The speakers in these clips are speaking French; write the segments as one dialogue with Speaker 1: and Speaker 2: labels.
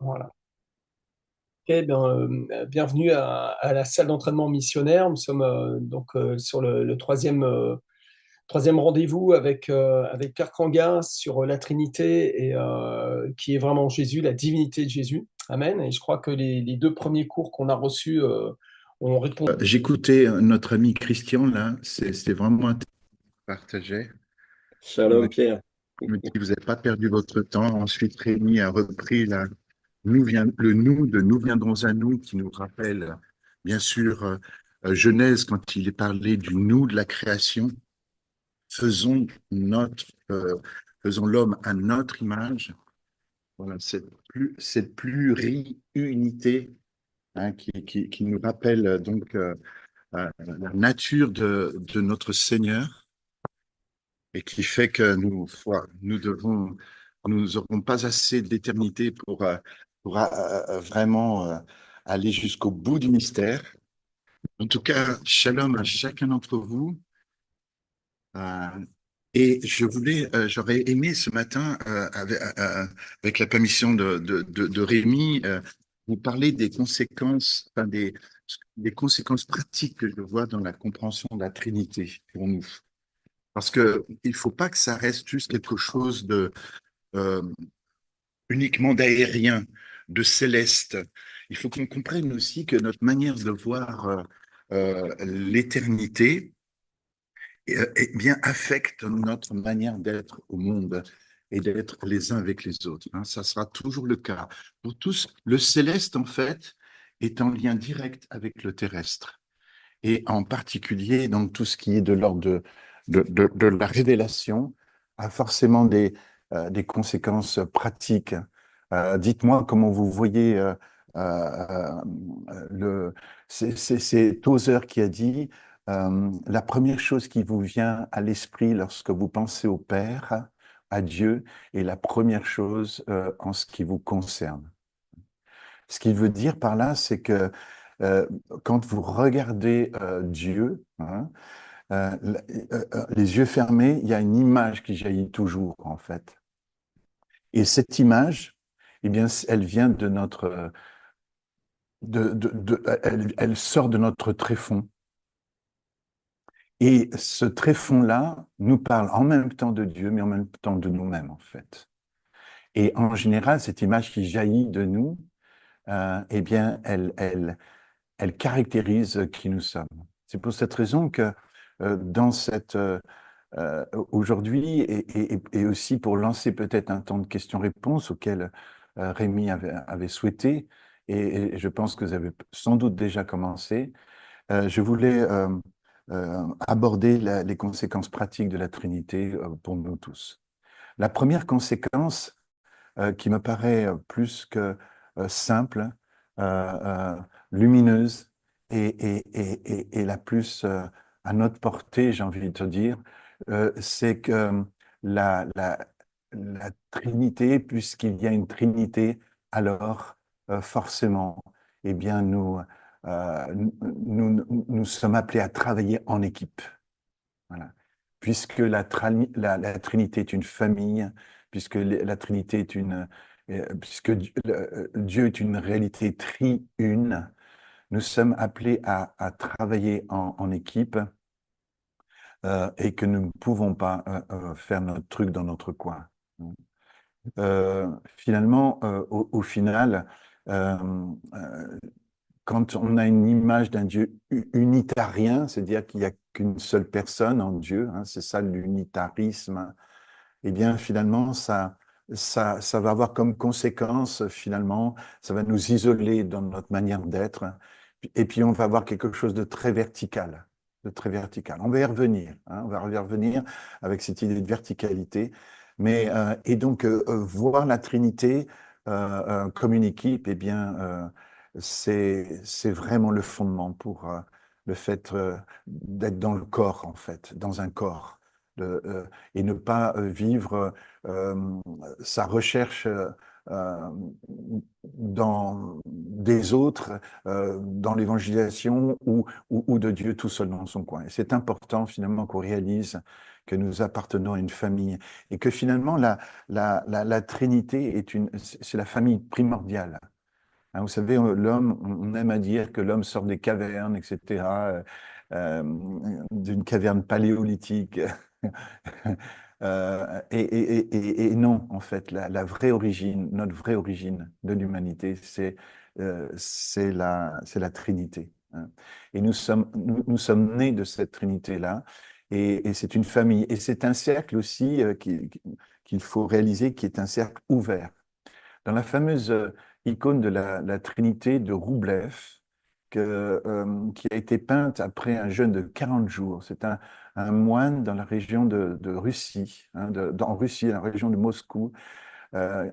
Speaker 1: Voilà. Ok, bien, bienvenue à la salle d'entraînement missionnaire. Nous sommes sur le troisième rendez-vous avec Pierre Kanga sur la Trinité et qui est vraiment Jésus, la divinité de Jésus. Amen. Et je crois que les deux premiers cours qu'on a reçus ont répondu.
Speaker 2: J'écoutais notre ami Christian là, c'était vraiment intéressant à partager. Il me
Speaker 3: Shalom Pierre.
Speaker 2: me dit, vous n'avez pas perdu votre temps. Ensuite, Rémi a repris le nous de nous viendrons à nous qui nous rappelle bien sûr Genèse quand il est parlé du nous de la création. Faisons notre, euh, faisons l'homme à notre image. Voilà, cette pluri-unité hein, qui nous rappelle la nature de notre Seigneur et qui fait que nous n'aurons pas assez d'éternité pour vraiment aller jusqu'au bout du mystère. En tout cas, shalom à chacun d'entre vous. Euh, et j'aurais aimé ce matin, avec la permission de Rémi, vous parler des conséquences, des conséquences pratiques que je vois dans la compréhension de la Trinité pour nous. Parce que il faut pas que ça reste juste quelque chose de euh, uniquement d'aérien, de céleste. Il faut qu'on comprenne aussi que notre manière de voir l'éternité eh bien affecte notre manière d'être au monde et d'être les uns avec les autres. Hein. Ça sera toujours le cas. Pour tous, le céleste, en fait, est en lien direct avec le terrestre. Et en particulier, donc, tout ce qui est de l'ordre de la révélation a forcément des conséquences pratiques. Dites-moi comment vous voyez le. C'est Tozer qui a dit la première chose qui vous vient à l'esprit lorsque vous pensez au Père, à Dieu, est la première chose en ce qui vous concerne. Ce qu'il veut dire par là, c'est que euh, quand vous regardez Dieu, hein, les yeux fermés, il y a une image qui jaillit toujours, en fait. Et cette image, eh bien, elle vient de notre, elle sort de notre tréfonds. Et ce tréfonds-là nous parle en même temps de Dieu, mais en même temps de nous-mêmes, en fait. Et en général, cette image qui jaillit de nous, eh bien, elle caractérise qui nous sommes. C'est pour cette raison que dans cette aujourd'hui et aussi pour lancer peut-être un temps de questions-réponses auquel Rémi avait souhaité, et je pense que vous avez sans doute déjà commencé, je voulais aborder les conséquences pratiques de la Trinité pour nous tous. La première conséquence qui me paraît plus que simple, lumineuse et la plus à notre portée, j'ai envie de te dire, c'est que la, la, la Trinité, puisqu'il y a une Trinité, alors forcément, eh bien, nous sommes appelés à travailler en équipe. Voilà. Puisque la Trinité est une famille, puisque la Trinité est puisque Dieu est une réalité tri-une, nous sommes appelés à travailler en équipe et que nous ne pouvons pas faire notre truc dans notre coin. Finalement, au final, euh, euh, quand on a une image d'un Dieu unitarien, c'est-à-dire qu'il n'y a qu'une seule personne en Dieu, hein, c'est ça l'unitarisme, eh bien finalement, ça va avoir comme conséquence, finalement, ça va nous isoler dans notre manière d'être, et puis on va avoir quelque chose de très vertical, de très vertical. On va y revenir, hein, on va y revenir avec cette idée de verticalité, mais et donc voir la Trinité comme une équipe, eh bien, c'est vraiment le fondement pour le fait d'être dans le corps, en fait, dans un corps. De, et ne pas vivre sa recherche dans des autres, dans l'évangélisation ou de Dieu tout seul dans son coin. Et c'est important finalement qu'on réalise que nous appartenons à une famille et que finalement la Trinité c'est la famille primordiale. Hein, vous savez, l'homme, on aime à dire que l'homme sort des cavernes, etc., d'une caverne paléolithique. Et non, en fait, la vraie origine, notre vraie origine de l'humanité, c'est la Trinité. Hein. Et nous sommes nés de cette Trinité-là, et c'est une famille. Et c'est un cercle aussi qu'il faut réaliser qui est un cercle ouvert. Dans la fameuse icône de la Trinité de Roublev, qui a été peinte après un jeûne de 40 jours. C'est un moine dans la région de Russie, hein, en Russie, dans la région de Moscou,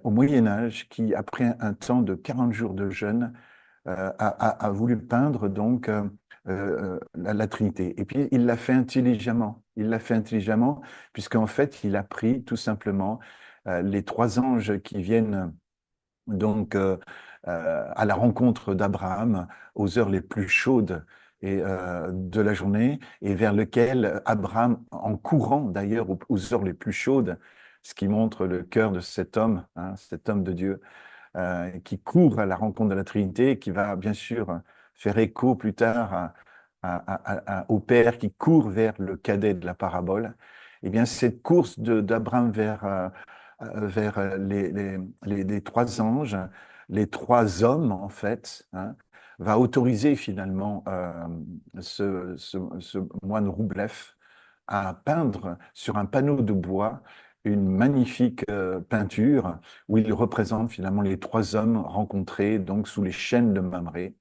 Speaker 2: au Moyen Âge, qui, après un temps de 40 jours de jeûne, a voulu peindre donc la Trinité. Et puis, il l'a fait intelligemment. Il l'a fait intelligemment, puisqu'en fait, il a pris tout simplement les trois anges qui viennent donc à la rencontre d'Abraham aux heures les plus chaudes de la journée et vers lequel Abraham, en courant d'ailleurs aux heures les plus chaudes, ce qui montre le cœur de hein, cet homme de Dieu, qui court à la rencontre de la Trinité et qui va bien sûr faire écho plus tard au Père qui court vers le cadet de la parabole. Eh bien, cette course d'Abraham vers les trois anges, les trois hommes, en fait, hein, va autoriser finalement ce moine Roublev à peindre sur un panneau de bois une magnifique peinture où il représente finalement les trois hommes rencontrés donc sous les chênes de Mamré.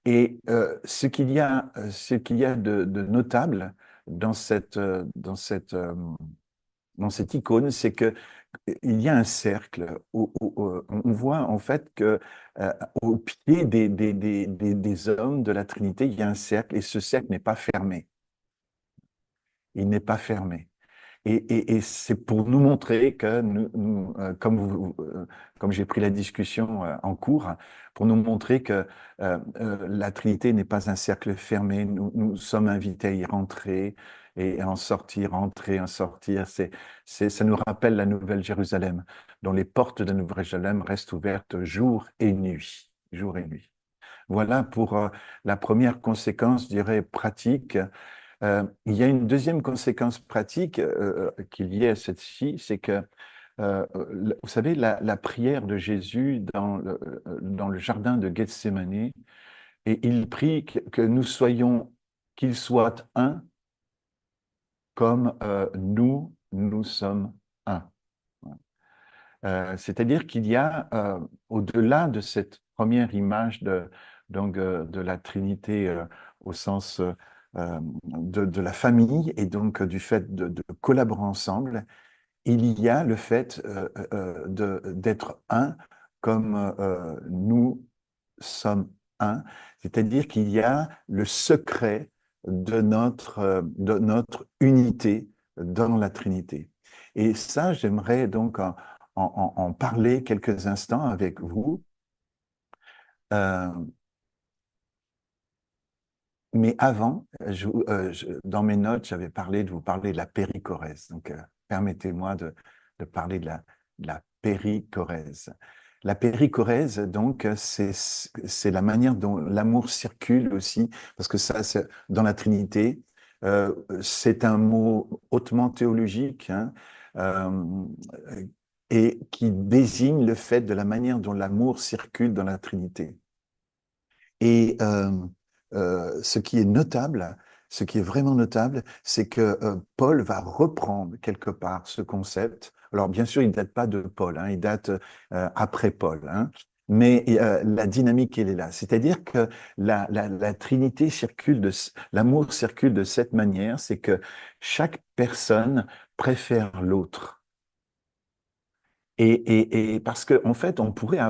Speaker 2: Et ce qu'il y a de notable dans cette icône, c'est que il y a un cercle on voit en fait que au pied des hommes de la Trinité, il y a un cercle et ce cercle n'est pas fermé. Il n'est pas fermé. Et c'est pour nous montrer que comme j'ai pris la discussion en cours, pour nous montrer que la Trinité n'est pas un cercle fermé. Nous sommes invités à y rentrer et à en sortir, rentrer, en sortir. Ça nous rappelle la Nouvelle Jérusalem, dont les portes de la Nouvelle Jérusalem restent ouvertes jour et nuit. Jour et nuit. Voilà pour la première conséquence, je dirais, pratique. Il y a une deuxième conséquence pratique qui est liée à cette-ci, c'est que, vous savez, la prière de Jésus dans le jardin de Gethsémani, et il prie que nous soyons, qu'il soit un, comme nous sommes un. C'est-à-dire qu'il y a, au-delà de cette première image donc, de la Trinité au sens de la famille et donc du fait de collaborer ensemble, il y a le fait d'être un comme nous sommes un, c'est-à-dire qu'il y a le secret de notre unité dans la Trinité. Et ça, j'aimerais donc en parler quelques instants avec vous. Euh, mais avant, dans mes notes, j'avais parlé de vous parler de la péricorèse. Donc, permettez-moi de parler de la péricorèse. La péricorèse, donc, c'est la manière dont l'amour circule aussi, parce que ça, dans la Trinité, c'est un mot hautement théologique, hein, euh, et qui désigne le fait de la manière dont l'amour circule dans la Trinité. Et ce qui est notable, ce qui est vraiment notable, c'est que Paul va reprendre quelque part ce concept. Alors bien sûr, il ne date pas de Paul, hein, il date après Paul, hein, mais la dynamique, elle est là. C'est-à-dire que la Trinité l'amour circule de cette manière, c'est que chaque personne préfère l'autre. Et parce qu'en fait, on pourrait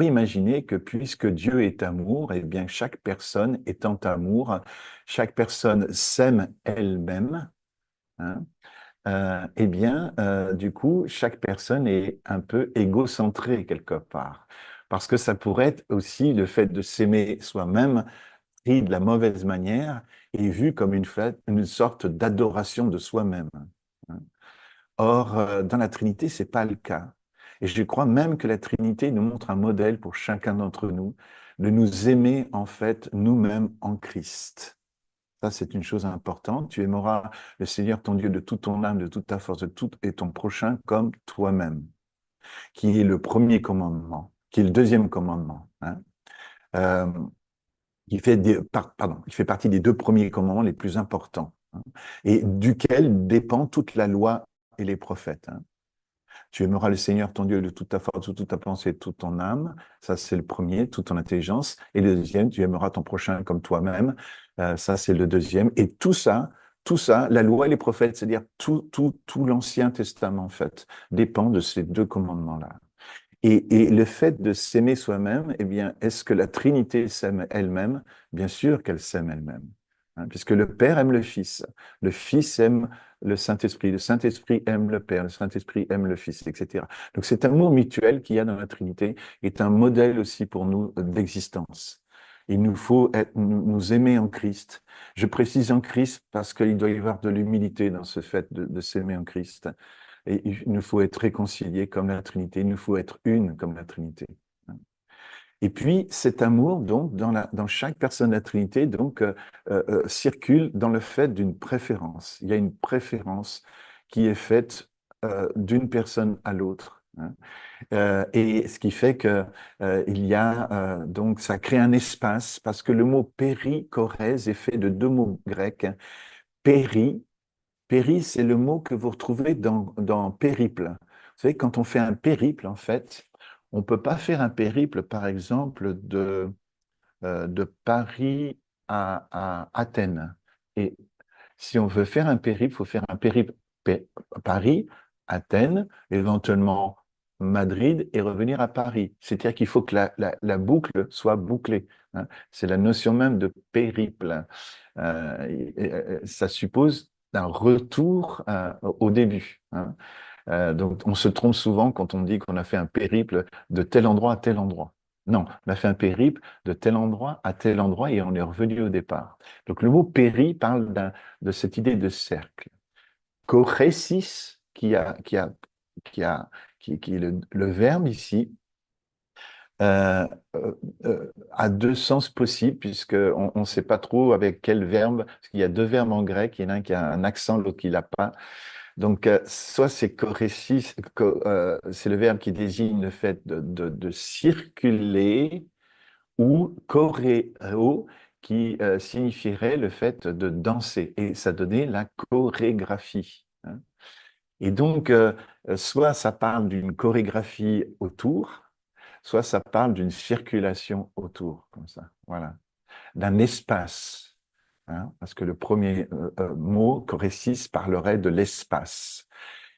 Speaker 2: imaginer que puisque Dieu est amour, et bien chaque personne étant amour, chaque personne s'aime elle-même, hein, eh bien, du coup, chaque personne est un peu égocentrée quelque part. Parce que ça pourrait être aussi le fait de s'aimer soi-même pris de la mauvaise manière et vu comme une sorte d'adoration de soi-même. Or, dans la Trinité, c'est pas le cas. Et je crois même que la Trinité nous montre un modèle pour chacun d'entre nous, de nous aimer en fait nous-mêmes en Christ. Ça, c'est une chose importante. Tu aimeras le Seigneur ton Dieu de toute ton âme, de toute ta force, de tout et ton prochain comme toi-même, qui est le premier commandement, qui est le deuxième commandement, hein. Euh, qui fait partie des deux premiers commandements les plus importants, hein, et duquel dépend toute la loi et les prophètes, hein. Tu aimeras le Seigneur ton Dieu de toute ta force, de toute ta pensée, de toute ton âme. Ça, c'est le premier, toute ton intelligence. Et le deuxième, tu aimeras ton prochain comme toi-même. Ça, c'est le deuxième. Et tout ça, la loi et les prophètes, c'est-à-dire tout l'Ancien Testament, en fait, dépend de ces deux commandements-là. Et le fait de s'aimer soi-même, eh bien, est-ce que la Trinité s'aime elle-même? Bien sûr qu'elle s'aime elle-même, hein, puisque le Père aime le Fils aime le Saint-Esprit aime le Père, le Saint-Esprit aime le Fils, etc. Donc cet amour mutuel qu'il y a dans la Trinité est un modèle aussi pour nous d'existence. Il nous faut nous aimer en Christ. Je précise en Christ parce qu'il doit y avoir de l'humilité dans ce fait de s'aimer en Christ. Et il nous faut être réconciliés comme la Trinité, il nous faut être une comme la Trinité. Et puis, cet amour, donc, dans chaque personne de la Trinité, donc, circule dans le fait d'une préférence. Il y a une préférence qui est faite d'une personne à l'autre, hein. Et ce qui fait que il y a donc ça crée un espace parce que le mot périkorèse est fait de deux mots grecs, hein. Péri, Péri, c'est le mot que vous retrouvez dans périple. Vous savez, quand on fait un périple, en fait, on ne peut pas faire un périple, par exemple, de Paris à Athènes. Et si on veut faire un périple, il faut faire un périple Paris, Athènes, éventuellement Madrid et revenir à Paris. C'est-à-dire qu'il faut que la boucle soit bouclée, hein. C'est la notion même de périple. Ça suppose un retour au début, hein. Donc, on se trompe souvent quand on dit qu'on a fait un périple de tel endroit à tel endroit. Non, on a fait un périple de tel endroit à tel endroit et on est revenu au départ. Donc, le mot péri parle de cette idée de cercle. Choresis, qui a, qui est le verbe ici, euh, a deux sens possibles, puisqu'on ne sait pas trop avec quel verbe, parce qu'il y a deux verbes en grec, il y en a un qui a un accent, l'autre qui l'a pas. Donc, soit c'est choresis, c'est le verbe qui désigne le fait de circuler, ou choréo, qui signifierait le fait de danser. Et ça donnait la chorégraphie, hein. Et donc, soit ça parle d'une chorégraphie autour, soit ça parle d'une circulation autour, comme ça, voilà, d'un espace, hein, parce que le premier mot, chorésis, parlerait de l'espace.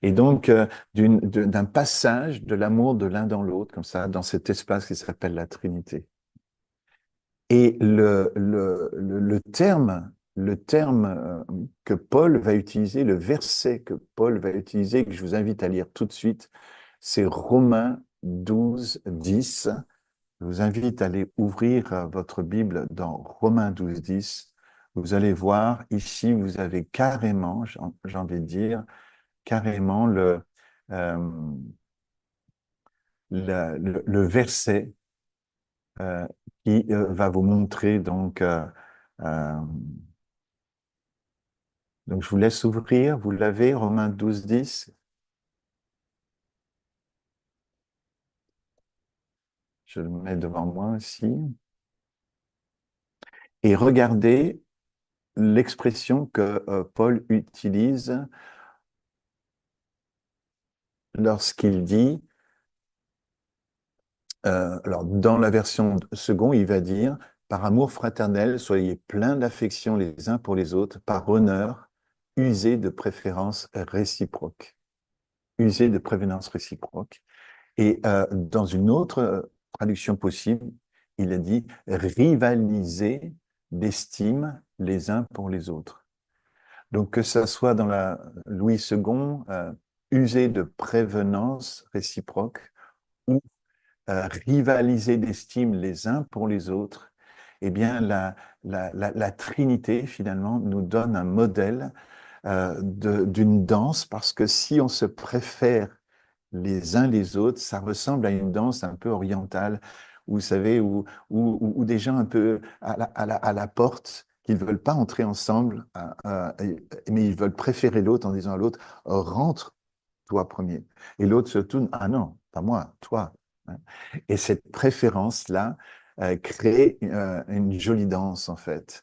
Speaker 2: Et donc, d'un passage de l'amour de l'un dans l'autre, comme ça, dans cet espace qui s'appelle la Trinité. Et le terme que Paul va utiliser, le verset que Paul va utiliser, que je vous invite à lire tout de suite, c'est Romains 12, 10. Je vous invite à aller ouvrir votre Bible dans Romains 12, 10. Vous allez voir, ici, vous avez carrément, j'ai envie de dire, carrément euh, le verset euh, qui va vous montrer euh, donc je vous laisse ouvrir, vous l'avez, Romains 12, 10. Je le mets devant moi aussi. Et regardez l'expression que Paul utilise lorsqu'il dit, alors dans la version seconde, il va dire, par amour fraternel, soyez pleins d'affection les uns pour les autres, par honneur, usez de préférence réciproque. Usez de prévenance réciproque. Et dans une autre traduction possible, il a dit rivaliser d'estime les uns pour les autres. Donc que ça soit dans la Louis II, user de prévenance réciproque ou rivaliser d'estime les uns pour les autres. eh bien, la Trinité, finalement, nous donne un modèle d'une danse, parce que si on se préfère les uns les autres, ça ressemble à une danse un peu orientale, où, vous savez, où des gens un peu à la porte, qui ne veulent pas entrer ensemble, mais ils veulent préférer l'autre en disant à l'autre, rentre toi premier. Et l'autre se tourne, ah non, pas moi, toi. Hein. Et cette préférence-là crée une jolie danse, en fait,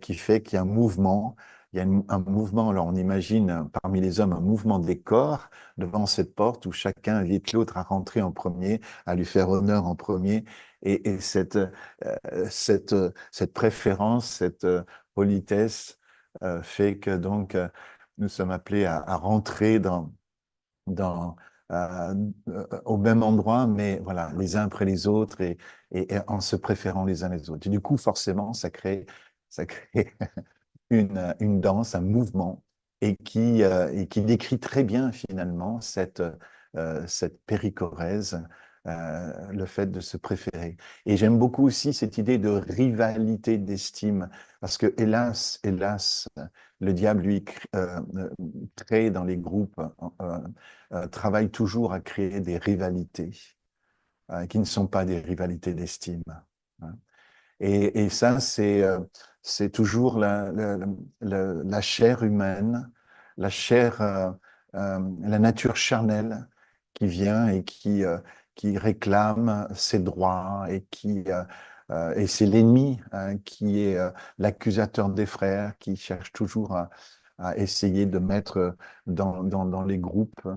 Speaker 2: qui fait qu'il y a un mouvement. Il y a un mouvement, alors on imagine parmi les hommes un mouvement des corps devant cette porte où chacun invite l'autre à rentrer en premier, à lui faire honneur en premier. Et cette préférence, cette politesse fait que donc nous sommes appelés à rentrer dans, euh, au même endroit, mais voilà, les uns après les autres et en se préférant les uns les autres. Et du coup, forcément, ça crée une danse, un mouvement, et qui décrit très bien finalement cette péricorèse, le fait de se préférer. Et j'aime beaucoup aussi cette idée de rivalité d'estime, parce que hélas, le diable, lui, crée dans les groupes, travaille toujours à créer des rivalités, qui ne sont pas des rivalités d'estime. Hein. Et ça, c'est toujours la chair humaine, la chair, la nature charnelle qui vient et qui réclame ses droits et c'est l'ennemi hein, qui est l'accusateur des frères, qui cherche toujours à essayer de mettre dans les groupes,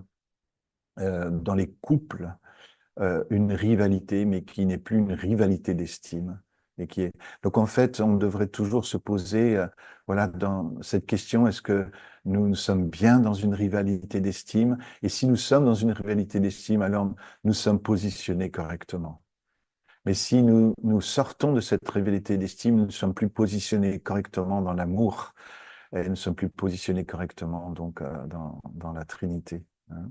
Speaker 2: dans les couples, une rivalité, mais qui n'est plus une rivalité d'estime. Et qui est... Donc en fait, on devrait toujours se poser voilà, dans cette question, est-ce que nous sommes bien dans une rivalité d'estime? Et si nous sommes dans une rivalité d'estime, alors nous sommes positionnés correctement. Mais si nous sortons de cette rivalité d'estime, nous ne sommes plus positionnés correctement dans l'amour, et nous ne sommes plus positionnés correctement donc, dans la Trinité. Hein.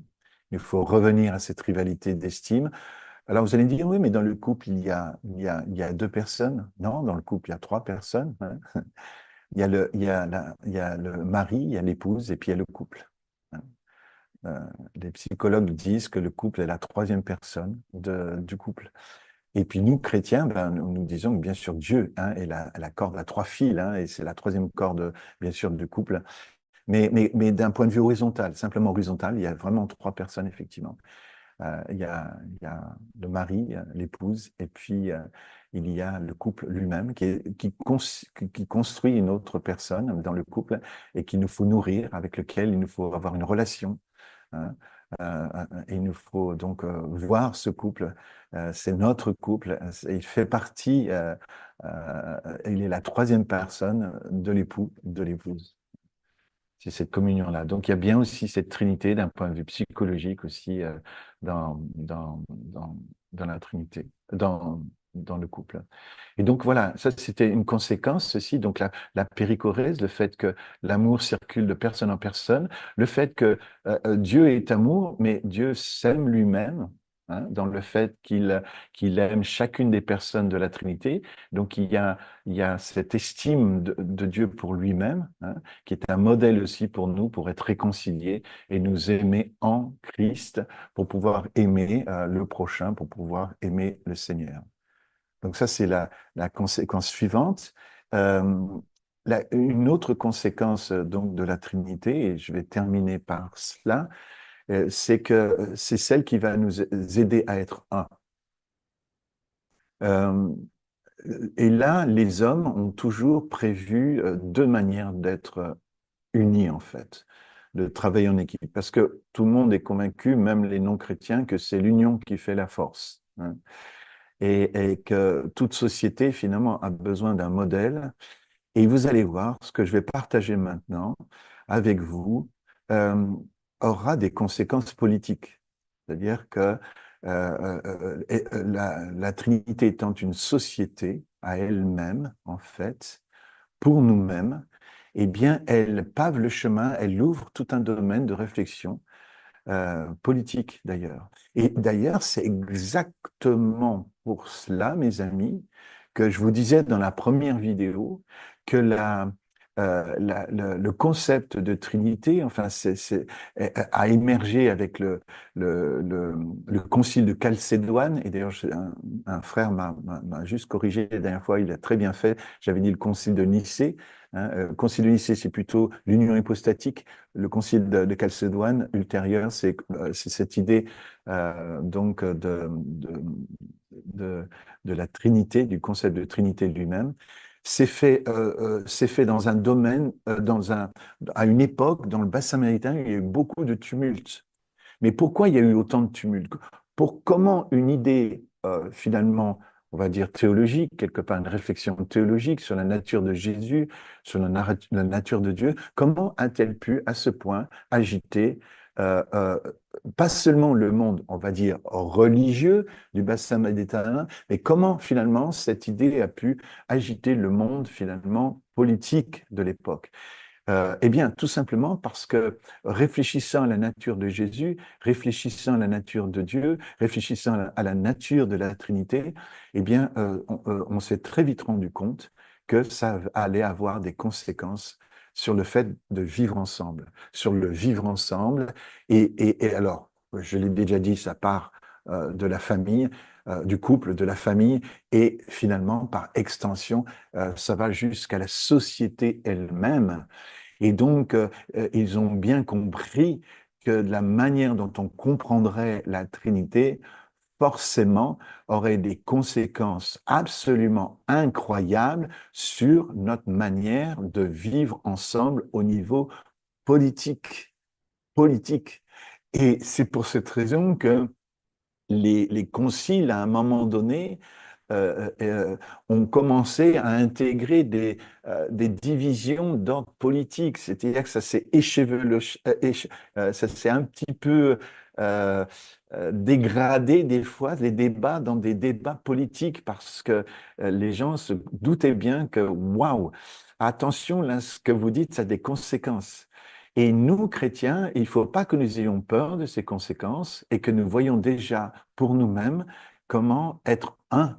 Speaker 2: Il faut revenir à cette rivalité d'estime. Alors vous allez me dire, oui, mais dans le couple, il y a deux personnes. Non, dans le couple, il y a trois personnes. Hein. Il y a le mari, il y a l'épouse, et puis il y a le couple. Hein. Euh, les psychologues disent que le couple est la troisième personne du couple. Et puis nous, chrétiens, ben, nous disons que bien sûr Dieu hein, est la corde à trois fils, hein, et c'est la troisième corde, bien sûr, du couple. Mais d'un point de vue horizontal, simplement horizontal, il y a vraiment trois personnes, effectivement. Il y a le mari, l'épouse, et puis il y a le couple lui-même qui construit une autre personne dans le couple et qu'il nous faut nourrir, avec lequel il nous faut avoir une relation. Hein. Il nous faut donc voir ce couple. C'est notre couple. Il fait partie, il est la troisième personne de l'époux, de l'épouse. C'est cette communion-là. Donc, il y a bien aussi cette trinité d'un point de vue psychologique aussi dans la trinité, dans le couple. Et donc, voilà, ça, c'était une conséquence, ceci, donc la péricorèse, le fait que l'amour circule de personne en personne, le fait que Dieu est amour, mais Dieu s'aime lui-même, hein, dans le fait qu'il aime chacune des personnes de la Trinité. Donc, il y a cette estime de Dieu pour lui-même, hein, qui est un modèle aussi pour nous, pour être réconciliés et nous aimer en Christ, pour pouvoir aimer le prochain, pour pouvoir aimer le Seigneur. Donc ça, c'est la conséquence suivante. Euh, une autre conséquence donc de la Trinité, et je vais terminer par cela, c'est que c'est celle qui va nous aider à être un. Euh, et là, les hommes ont toujours prévu deux manières d'être unis, en fait, de travailler en équipe. Parce que tout le monde est convaincu, même les non-chrétiens, que c'est l'union qui fait la force. Hein. Et que toute société, finalement, a besoin d'un modèle. Et vous allez voir, ce que je vais partager maintenant avec vous euh, aura des conséquences politiques. C'est-à-dire que la Trinité étant une société à elle-même, en fait, pour nous-mêmes, eh bien, elle pave le chemin, elle ouvre tout un domaine de réflexion politique d'ailleurs. Et d'ailleurs, c'est exactement pour cela, mes amis, que je vous disais dans la première vidéo que le concept de Trinité, enfin, a émergé avec le concile de Chalcédoine. Et d'ailleurs, un frère m'a juste corrigé la dernière fois, il a très bien fait. J'avais dit le concile de Nicée. Hein, le concile de Nicée, c'est plutôt l'union hypostatique. Le concile de Chalcédoine, ultérieur, c'est cette idée donc de, de la Trinité, du concept de Trinité lui-même. C'est fait dans un domaine, à une époque, dans le bassin méditerranéen, il y a eu beaucoup de tumultes. Mais pourquoi il y a eu autant de tumultes? Comment une idée, finalement, on va dire théologique, quelque part une réflexion théologique sur la nature de Jésus, sur la nature de Dieu, comment a-t-elle pu, à ce point, agiter euh, euh, pas seulement le monde, on va dire, religieux du bassin méditerranéen, mais comment, finalement, cette idée a pu agiter le monde, finalement, politique de l'époque? Eh bien, tout simplement parce que réfléchissant à la nature de Jésus, réfléchissant à la nature de Dieu, réfléchissant à la nature de la Trinité, eh bien, on s'est très vite rendu compte que ça allait avoir des conséquences sur le fait de vivre ensemble, sur le vivre ensemble. Et alors, je l'ai déjà dit, ça part de la famille, du couple, de la famille, et finalement, par extension, ça va jusqu'à la société elle-même. Et donc, ils ont bien compris que la manière dont on comprendrait la Trinité, forcément, aurait des conséquences absolument incroyables sur notre manière de vivre ensemble au niveau politique. Politique. Et c'est pour cette raison que les conciles, à un moment donné, ont commencé à intégrer des divisions d'ordre politique. C'est-à-dire que ça s'est ça s'est un petit peu dégradé des fois, les débats dans des débats politiques, parce que les gens se doutaient bien que, waouh, attention, là, ce que vous dites, ça a des conséquences. Et nous, chrétiens, il ne faut pas que nous ayons peur de ces conséquences et que nous voyons déjà pour nous-mêmes comment être un.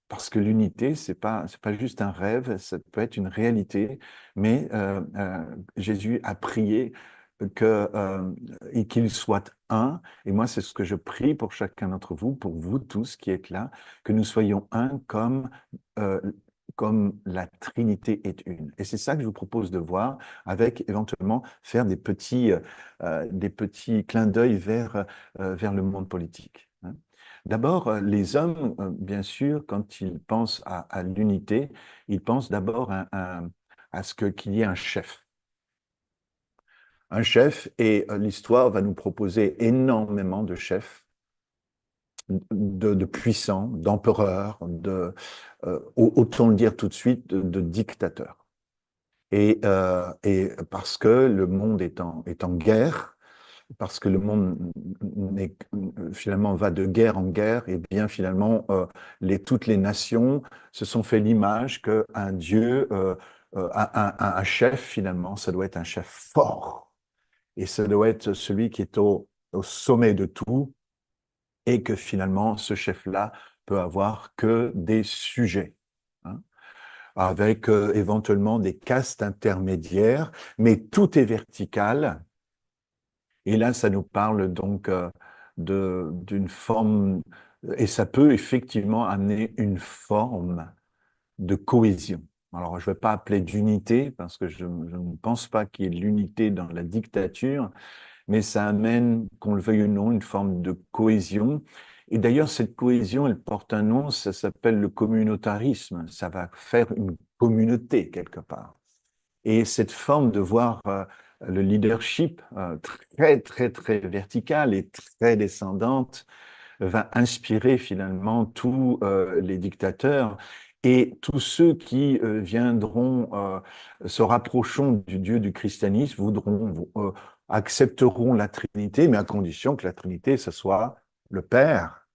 Speaker 2: Parce que l'unité, c'est pas juste un rêve, ça peut être une réalité. Mais Jésus a prié et qu'il soit un. Et moi, c'est ce que je prie pour chacun d'entre vous, pour vous tous qui êtes là, que nous soyons un euh, comme la Trinité est une. Et c'est ça que je vous propose de voir, avec éventuellement faire des petits clins d'œil vers le monde politique. Hein. D'abord, les hommes, bien sûr, quand ils pensent à l'unité, ils pensent d'abord à qu'il y ait un chef. Un chef, et l'histoire va nous proposer énormément de chefs, de puissants, d'empereurs, autant le dire tout de suite, de dictateurs. Et parce que le monde est en guerre, parce que le monde finalement va de guerre en guerre, et bien finalement toutes les nations se sont fait l'image qu'un dieu, un chef finalement, ça doit être un chef fort, et ça doit être celui qui est au sommet de tout, et que finalement ce chef-là peut avoir que des sujets. Hein, avec éventuellement des castes intermédiaires, mais tout est vertical. Et là, ça nous parle donc d'une forme, et ça peut effectivement amener une forme de cohésion. Alors, je ne vais pas appeler d'unité, parce que je ne pense pas qu'il y ait l'unité dans la dictature, mais ça amène, qu'on le veuille ou non, une forme de cohésion. Et d'ailleurs, cette cohésion, elle porte un nom, ça s'appelle le communautarisme. Ça va faire une communauté quelque part. Et cette forme de voir le leadership très, très, très vertical et très descendante va inspirer finalement tous les dictateurs et tous ceux qui viendront, se rapprochant du Dieu du christianisme, accepteront la Trinité, mais à condition que la Trinité, ce soit le Père,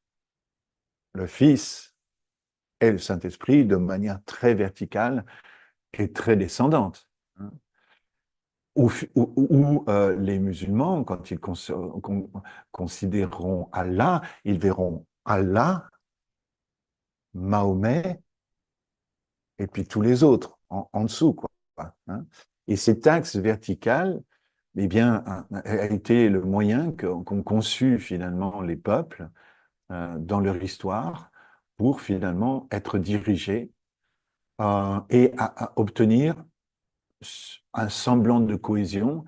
Speaker 2: le Fils et le Saint-Esprit de manière très verticale et très descendante. Hein. Les musulmans, quand ils considéreront Allah, ils verront Allah, Mahomet et puis tous les autres en dessous, quoi. Hein. Et cet axe vertical, eh bien, a été le moyen qu'ont conçu finalement les peuples dans leur histoire pour finalement être dirigés et à obtenir un semblant de cohésion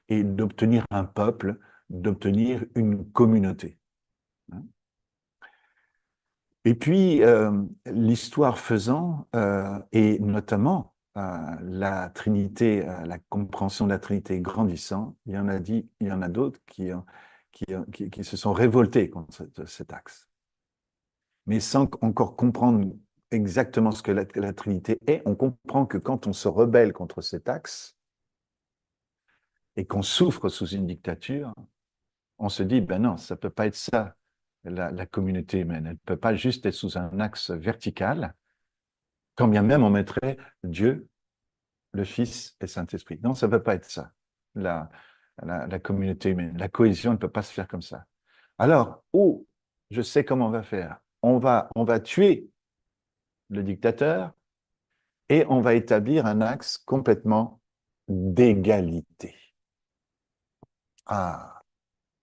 Speaker 2: et d'obtenir un peuple, d'obtenir une communauté. Hein. Et puis, l'histoire faisant, et notamment la Trinité, la compréhension de la Trinité grandissant, il y en a d'autres qui se sont révoltés contre cet axe. Mais sans encore comprendre exactement ce que la Trinité est, on comprend que quand on se rebelle contre cet axe et qu'on souffre sous une dictature, on se dit, ben non, ça ne peut pas être ça, la communauté humaine. Elle ne peut pas juste être sous un axe vertical, quand bien même on mettrait Dieu, le Fils et Saint-Esprit. Non, ça ne peut pas être ça, la, la communauté humaine. La cohésion ne peut pas se faire comme ça. Alors, je sais comment on va faire. On va tuer le dictateur et on va établir un axe complètement d'égalité. Ah,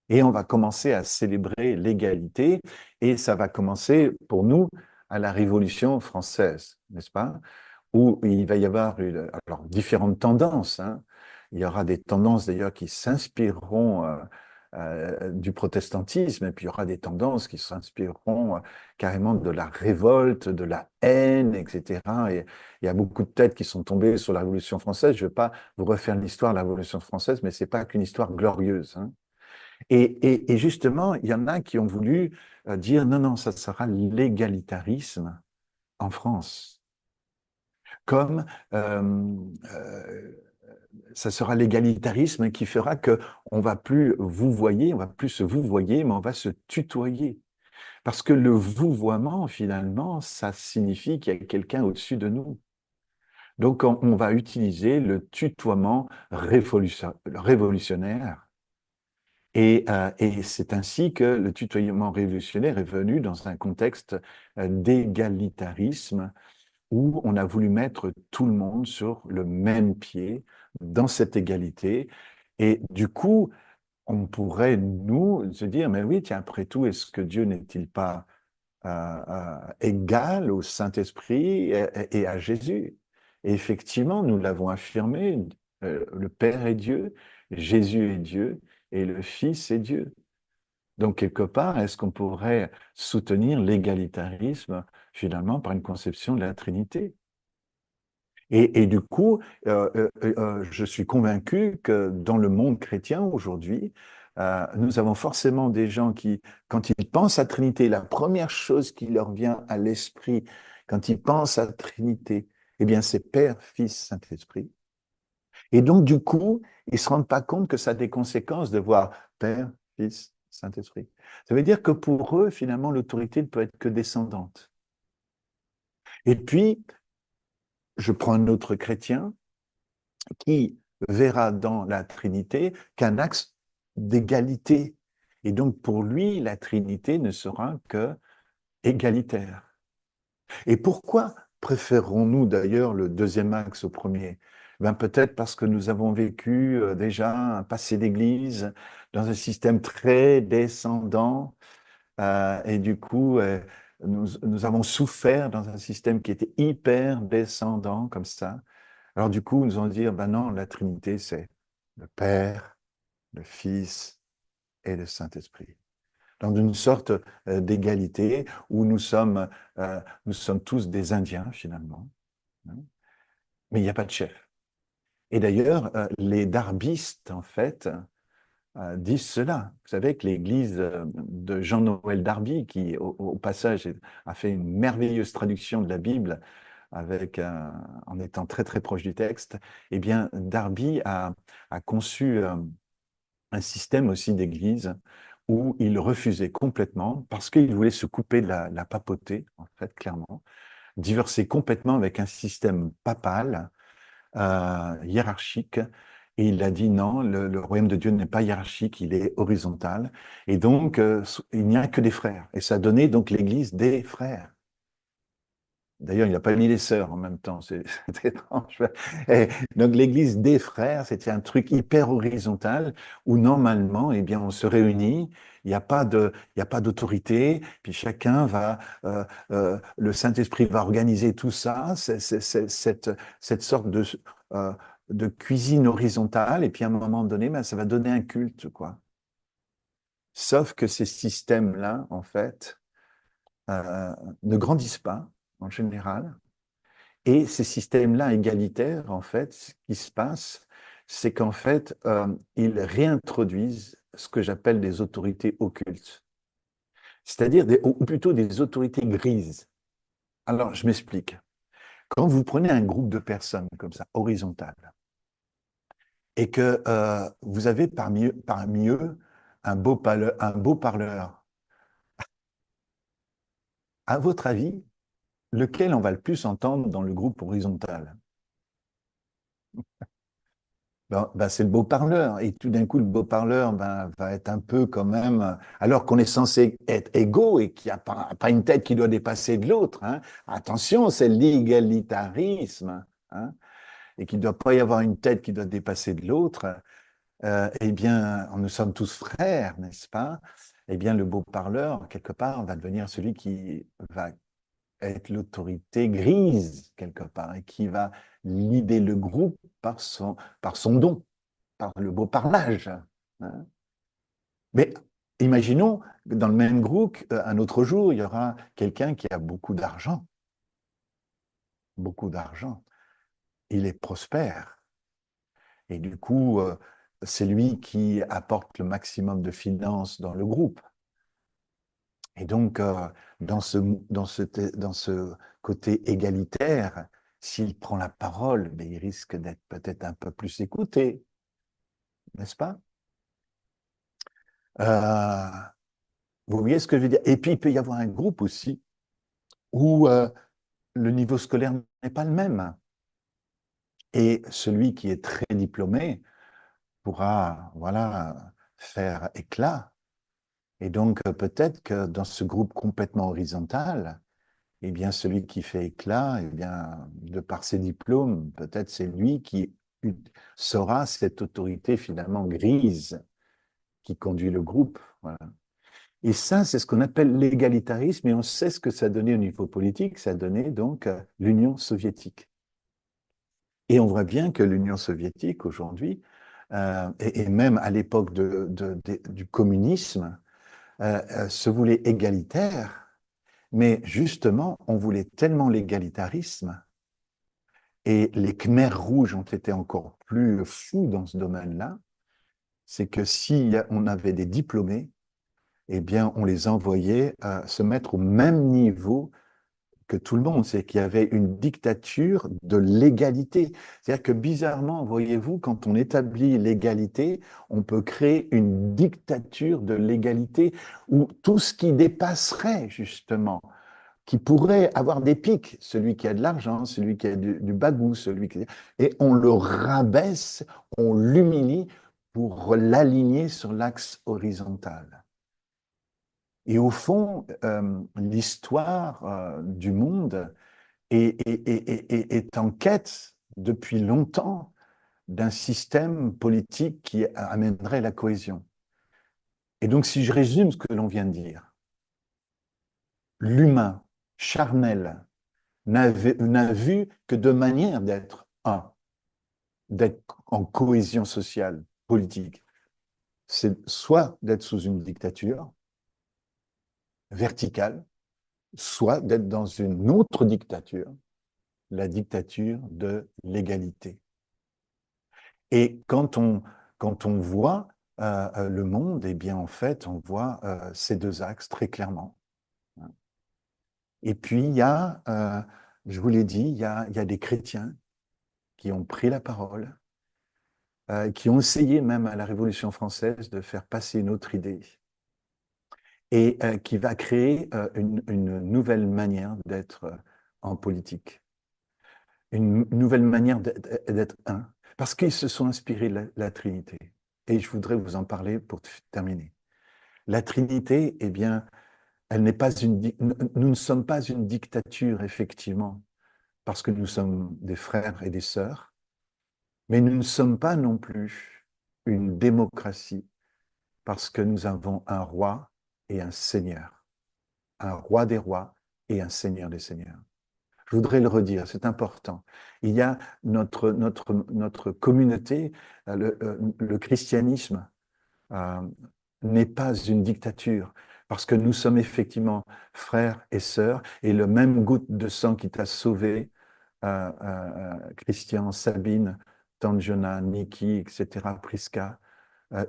Speaker 2: et on va commencer à célébrer l'égalité, et ça va commencer pour nous à la Révolution française, n'est-ce pas? Où il va y avoir alors, différentes tendances. Hein. Il y aura des tendances d'ailleurs qui s'inspireront du protestantisme, et puis il y aura des tendances qui s'inspireront carrément de la révolte, de la haine, etc. Et il y a beaucoup de têtes qui sont tombées sur la Révolution française. Je ne vais pas vous refaire l'histoire de la Révolution française, mais ce n'est pas qu'une histoire glorieuse. Hein. Et justement, il y en a qui ont voulu dire non, non, ça sera l'égalitarisme en France. Comme euh, ça sera l'égalitarisme qui fera que on va plus vous voyer, on va plus se vous voyer, mais on va se tutoyer. Parce que le vouvoiement, finalement, ça signifie qu'il y a quelqu'un au-dessus de nous. Donc, on va utiliser le tutoiement révolutionnaire. Et c'est ainsi que le tutoiement révolutionnaire est venu dans un contexte d'égalitarisme où on a voulu mettre tout le monde sur le même pied dans cette égalité. Et du coup, on pourrait, nous, se dire, mais oui, tiens, après tout, est-ce que Dieu n'est-il pas égal au Saint-Esprit et à Jésus? Et effectivement, nous l'avons affirmé, le Père est Dieu, Jésus est Dieu, et le Fils est Dieu. Donc, quelque part, est-ce qu'on pourrait soutenir l'égalitarisme, finalement, par une conception de la Trinité? Et du coup, je suis convaincu que dans le monde chrétien aujourd'hui, nous avons forcément des gens qui, quand ils pensent à Trinité, la première chose qui leur vient à l'esprit quand ils pensent à Trinité, eh bien, c'est Père, Fils, Saint-Esprit. Et donc, du coup, ils ne se rendent pas compte que ça a des conséquences de voir Père, Fils, Saint-Esprit. Ça veut dire que pour eux, finalement, l'autorité ne peut être que descendante. Et puis, je prends un autre chrétien qui verra dans la Trinité qu'un axe d'égalité. Et donc, pour lui, la Trinité ne sera que égalitaire. Et pourquoi préférons-nous d'ailleurs le deuxième axe au premier? Ben, peut-être parce que nous avons vécu déjà un passé d'Église dans un système très descendant et du coup, nous avons souffert dans un système qui était hyper descendant comme ça. Alors du coup, nous allons dire, ben non, la Trinité, c'est le Père, le Fils et le Saint-Esprit. Dans une sorte d'égalité où nous sommes tous des Indiens finalement, hein, mais il n'y a pas de chef. Et d'ailleurs, les darbistes, en fait, disent cela. Vous savez que l'église de Jean-Noël Darby, qui au passage a fait une merveilleuse traduction de la Bible avec, en étant très très proche du texte, eh bien, Darby a conçu un système aussi d'église où il refusait complètement, parce qu'il voulait se couper de la papauté, en fait, clairement, divorcer complètement avec un système papal, hiérarchique. Et il a dit non, le royaume de Dieu n'est pas hiérarchique, il est horizontal. Et donc, il n'y a que des frères. Et ça a donné donc l'église des frères. D'ailleurs, il n'a pas mis les sœurs en même temps, c'est c'est étrange. Et donc l'Église des frères, c'était un truc hyper horizontal où normalement, eh bien, on se réunit, il y a pas d'autorité, puis chacun va, le Saint-Esprit va organiser tout ça, cette sorte euh, de cuisine horizontale, et puis à un moment donné, ben, ça va donner un culte, quoi. Sauf que ces systèmes-là, en fait, euh, ne grandissent pas en général. Et ces systèmes-là égalitaires, en fait, ce qui se passe, c'est qu'en fait, ils réintroduisent ce que j'appelle des autorités occultes, c'est-à-dire ou plutôt des autorités grises. Alors, je m'explique. Quand vous prenez un groupe de personnes comme ça, horizontal, et que vous avez parmi eux un beau parleur, à votre avis, lequel on va le plus entendre dans le groupe horizontal? Ben, c'est le beau parleur. Et tout d'un coup, le beau parleur ben, va être un peu quand même, alors qu'on est censé être égaux et qu'il n'y a pas une tête qui doit dépasser de l'autre. Hein. Attention, c'est l'égalitarisme. Hein, et qu'il ne doit pas y avoir une tête qui doit dépasser de l'autre. Eh bien, nous sommes tous frères, n'est-ce pas? Eh bien, le beau parleur, quelque part, va devenir celui qui va être l'autorité grise, quelque part, et qui va leader le groupe par son don, par le beau parlage. Hein. Mais imaginons que dans le même groupe, un autre jour, il y aura quelqu'un qui a beaucoup d'argent. Beaucoup d'argent. Il est prospère. Et du coup, c'est lui qui apporte le maximum de finances dans le groupe. Et donc, dans ce côté égalitaire, s'il prend la parole, mais il risque d'être peut-être un peu plus écouté, n'est-ce pas? Euh, Vous voyez ce que je veux dire? Et puis, il peut y avoir un groupe aussi où le niveau scolaire n'est pas le même. Et celui qui est très diplômé pourra, voilà, faire éclat. Et donc, peut-être que dans ce groupe complètement horizontal, eh bien, celui qui fait éclat, eh bien, de par ses diplômes, peut-être c'est lui qui sera cette autorité finalement grise qui conduit le groupe. Voilà. Et ça, c'est ce qu'on appelle l'égalitarisme, et on sait ce que ça a donné au niveau politique. Ça a donné donc l'Union soviétique. Et on voit bien que l'Union soviétique aujourd'hui, et même à l'époque du communisme, se voulait égalitaire, mais justement, on voulait tellement l'égalitarisme, et les Khmers rouges ont été encore plus fous dans ce domaine-là, c'est que si on avait des diplômés, eh bien, on les envoyait se mettre au même niveau que tout le monde, c'est qu'il y avait une dictature de l'égalité. C'est-à-dire que bizarrement, voyez-vous, quand on établit l'égalité, on peut créer une dictature de l'égalité où tout ce qui dépasserait justement, qui pourrait avoir des pics, celui qui a de l'argent, celui qui a du bagou, et on le rabaisse, on l'humilie pour l'aligner sur l'axe horizontal. Et au fond, l'histoire du monde est en quête depuis longtemps d'un système politique qui amènerait la cohésion. Et donc, si je résume ce que l'on vient de dire, l'humain charnel n'a vu que deux manières d'être un, d'être en cohésion sociale, politique. C'est soit d'être sous une dictature verticale, soit d'être dans une autre dictature, la dictature de l'égalité. Et quand on voit le monde, eh bien, en fait, on voit ces deux axes très clairement. Et puis, je vous l'ai dit, il y a des chrétiens qui ont pris la parole, qui ont essayé même à la Révolution française de faire passer une autre idée et qui va créer une nouvelle manière d'être en politique, une nouvelle manière d'être un, parce qu'ils se sont inspirés de la Trinité. Et je voudrais vous en parler pour terminer. La Trinité, eh bien, Elle n'est pas nous ne sommes pas une dictature, effectivement, parce que nous sommes des frères et des sœurs, mais nous ne sommes pas non plus une démocratie, parce que nous avons un roi et un seigneur, un roi des rois et un seigneur des seigneurs. Je voudrais le redire, c'est important. Il y a notre communauté, le christianisme euh, n'est pas une dictature, parce que nous sommes effectivement frères et sœurs, et le même goutte de sang qui t'a sauvé, Christian, Sabine, Tanjona, Niki, etc., Priska,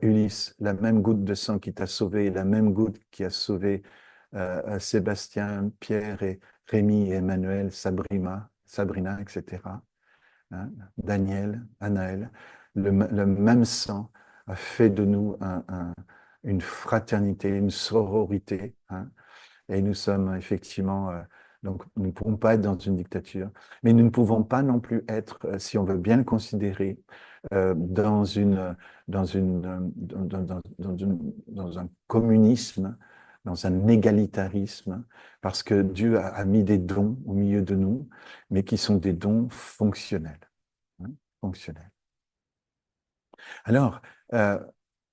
Speaker 2: Ulysse, la même goutte de sang qui t'a sauvé, la même goutte qui a sauvé Sébastien, Pierre et Rémi et Emmanuel, Sabrina, etc., hein, Daniel, Anaël, le même sang a fait de nous une fraternité, une sororité, hein, et nous sommes effectivement, donc nous ne pouvons pas être dans une dictature, mais nous ne pouvons pas non plus être, si on veut bien le considérer, dans dans un communisme, dans un égalitarisme, parce que Dieu a mis des dons au milieu de nous, mais qui sont des dons fonctionnels, hein, fonctionnels. Alors,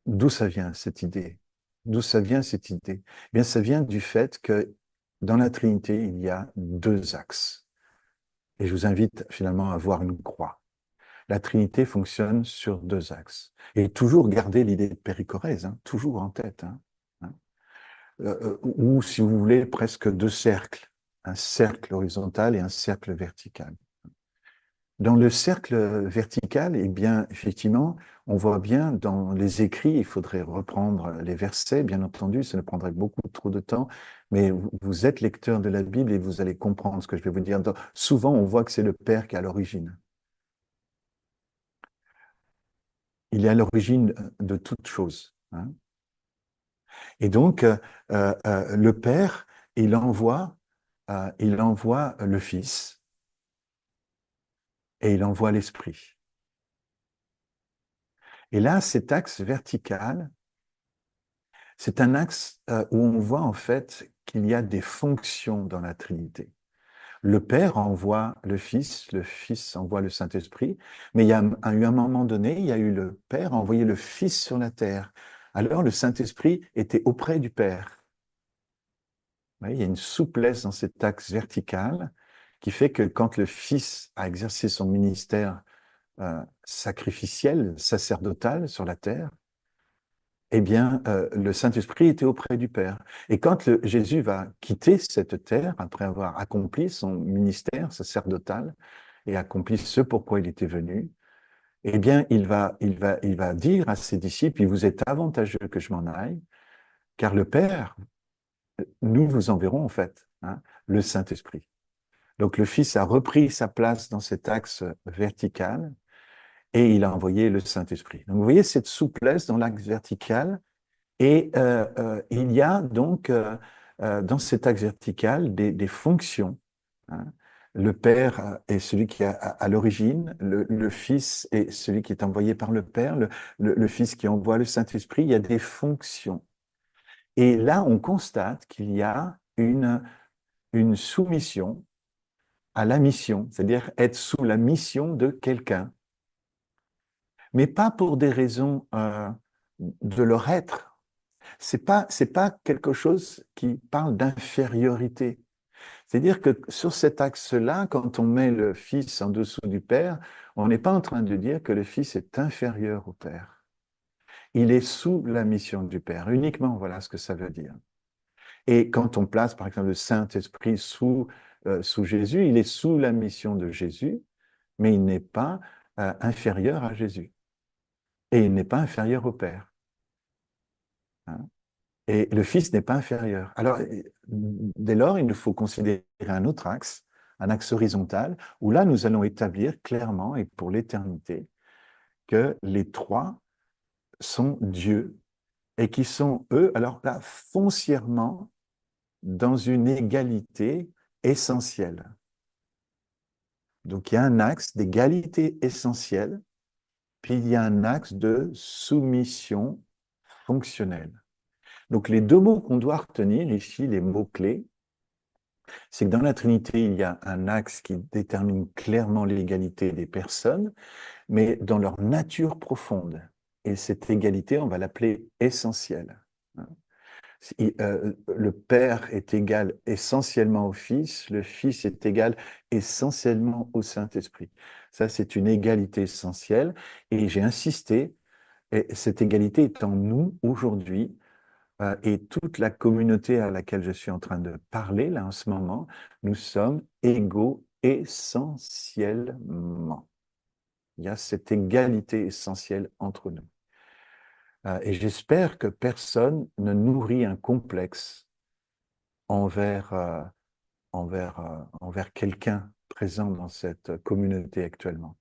Speaker 2: d'où ça vient cette idée? D'où ça vient cette idée? Eh bien, ça vient du fait que dans la Trinité, il y a deux axes. Et je vous invite finalement à voir une croix. La Trinité fonctionne sur deux axes. Et toujours garder l'idée de périchorèse, hein, toujours en tête. Hein. Ou, si vous voulez, presque deux cercles. Un cercle horizontal et un cercle vertical. Dans le cercle vertical, eh bien, effectivement, on voit bien dans les écrits, il faudrait reprendre les versets, bien entendu, ça ne prendrait beaucoup trop de temps, mais vous êtes lecteur de la Bible et vous allez comprendre ce que je vais vous dire. Souvent, on voit que c'est le Père qui est à l'origine. Il est à l'origine de toute chose, hein. Et donc, le Père, il envoie le Fils et il envoie l'Esprit. Et là, cet axe vertical, c'est un axe où on voit en fait qu'il y a des fonctions dans la Trinité. Le Père envoie le Fils envoie le Saint-Esprit, mais il y a eu un moment donné, il y a eu le Père envoyer le Fils sur la terre. Alors le Saint-Esprit était auprès du Père. Vous voyez, il y a une souplesse dans cet axe vertical qui fait que quand le Fils a exercé son ministère sacrificiel, sacerdotal sur la terre, eh bien, le Saint-Esprit était auprès du Père. Et quand Jésus va quitter cette terre, après avoir accompli son ministère sacerdotal et accompli ce pourquoi il était venu, eh bien, il va dire à ses disciples, il vous est avantageux que je m'en aille, car le Père, nous vous enverrons en fait, hein, le Saint-Esprit. Donc le Fils a repris sa place dans cet axe vertical et il a envoyé le Saint-Esprit. Donc vous voyez cette souplesse dans l'axe vertical. Et il y a donc dans cet axe vertical des fonctions, hein. Le Père est celui qui est à l'origine, le Fils est celui qui est envoyé par le Père, le Fils qui envoie le Saint-Esprit, il y a des fonctions. Et là, on constate qu'il y a une soumission à la mission, c'est-à-dire être sous la mission de quelqu'un, mais pas pour des raisons de leur être. C'est pas quelque chose qui parle d'infériorité. C'est-à-dire que sur cet axe-là, quand on met le Fils en dessous du Père, on n'est pas en train de dire que le Fils est inférieur au Père. Il est sous la mission du Père, uniquement, voilà ce que ça veut dire. Et quand on place, par exemple, le Saint-Esprit sous Jésus, il est sous la mission de Jésus, mais il n'est pas inférieur à Jésus. Et il n'est pas inférieur au Père, hein. Et le Fils n'est pas inférieur. Alors, dès lors, il nous faut considérer un axe horizontal, où là, nous allons établir clairement et pour l'éternité que les trois sont Dieu et qui sont, eux, alors là, foncièrement dans une égalité essentielle. Donc, il y a un axe d'égalité essentielle, puis il y a un axe de soumission fonctionnelle. Donc les deux mots qu'on doit retenir ici, les mots-clés, c'est que dans la Trinité, il y a un axe qui détermine clairement l'égalité des personnes, mais dans leur nature profonde. Et cette égalité, on va l'appeler essentielle. Le Père est égal essentiellement au Fils, le Fils est égal essentiellement au Saint-Esprit. Ça, c'est une égalité essentielle. Et j'ai insisté, et cette égalité est en nous aujourd'hui, et toute la communauté à laquelle je suis en train de parler, là, en ce moment, nous sommes égaux essentiellement. Il y a cette égalité essentielle entre nous. Et j'espère que personne ne nourrit un complexe envers, envers quelqu'un présent dans cette communauté actuellement.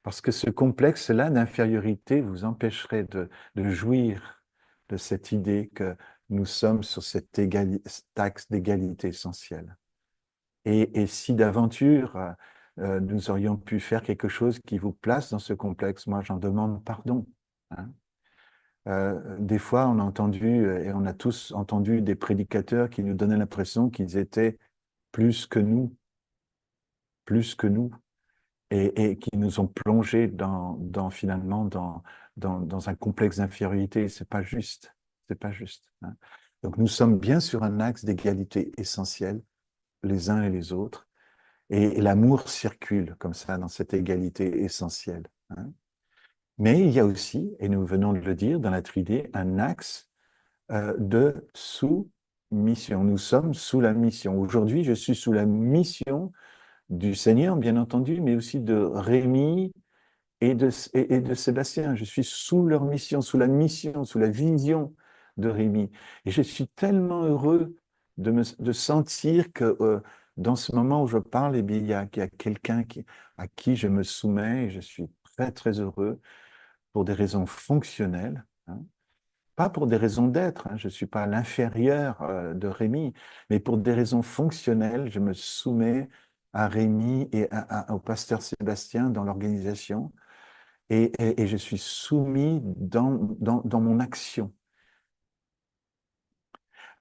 Speaker 2: Parce que ce complexe-là d'infériorité vous empêcherait de jouir de cette idée que nous sommes sur cet axe d'égalité essentielle. Et si d'aventure, nous aurions pu faire quelque chose qui vous place dans ce complexe, moi j'en demande pardon. Hein. Des fois, on a entendu, et on a tous entendu des prédicateurs qui nous donnaient l'impression qu'ils étaient plus que nous, plus que nous, et qui nous ont plongés finalement dans un complexe d'infériorité. C'est pas juste, c'est pas juste. Hein. Donc nous sommes bien sur un axe d'égalité essentielle, les uns et les autres, et l'amour circule comme ça dans cette égalité essentielle. Hein. Mais il y a aussi, et nous venons de le dire dans la Trinité, un axe de sous-mission. Nous sommes sous la mission. Aujourd'hui, je suis sous la mission du Seigneur, bien entendu, mais aussi de Rémi et de Sébastien. Je suis sous leur mission, sous la mission, sous la vision de Rémi. Et je suis tellement heureux de sentir que dans ce moment où je parle, eh bien, il y a quelqu'un à qui je me soumets et je suis très, très heureux pour des raisons fonctionnelles. Hein. Pas pour des raisons d'être, hein, je ne suis pas l'inférieur de Rémi, mais pour des raisons fonctionnelles, je me soumets à Rémi et au pasteur Sébastien dans l'organisation et je suis soumis dans mon action.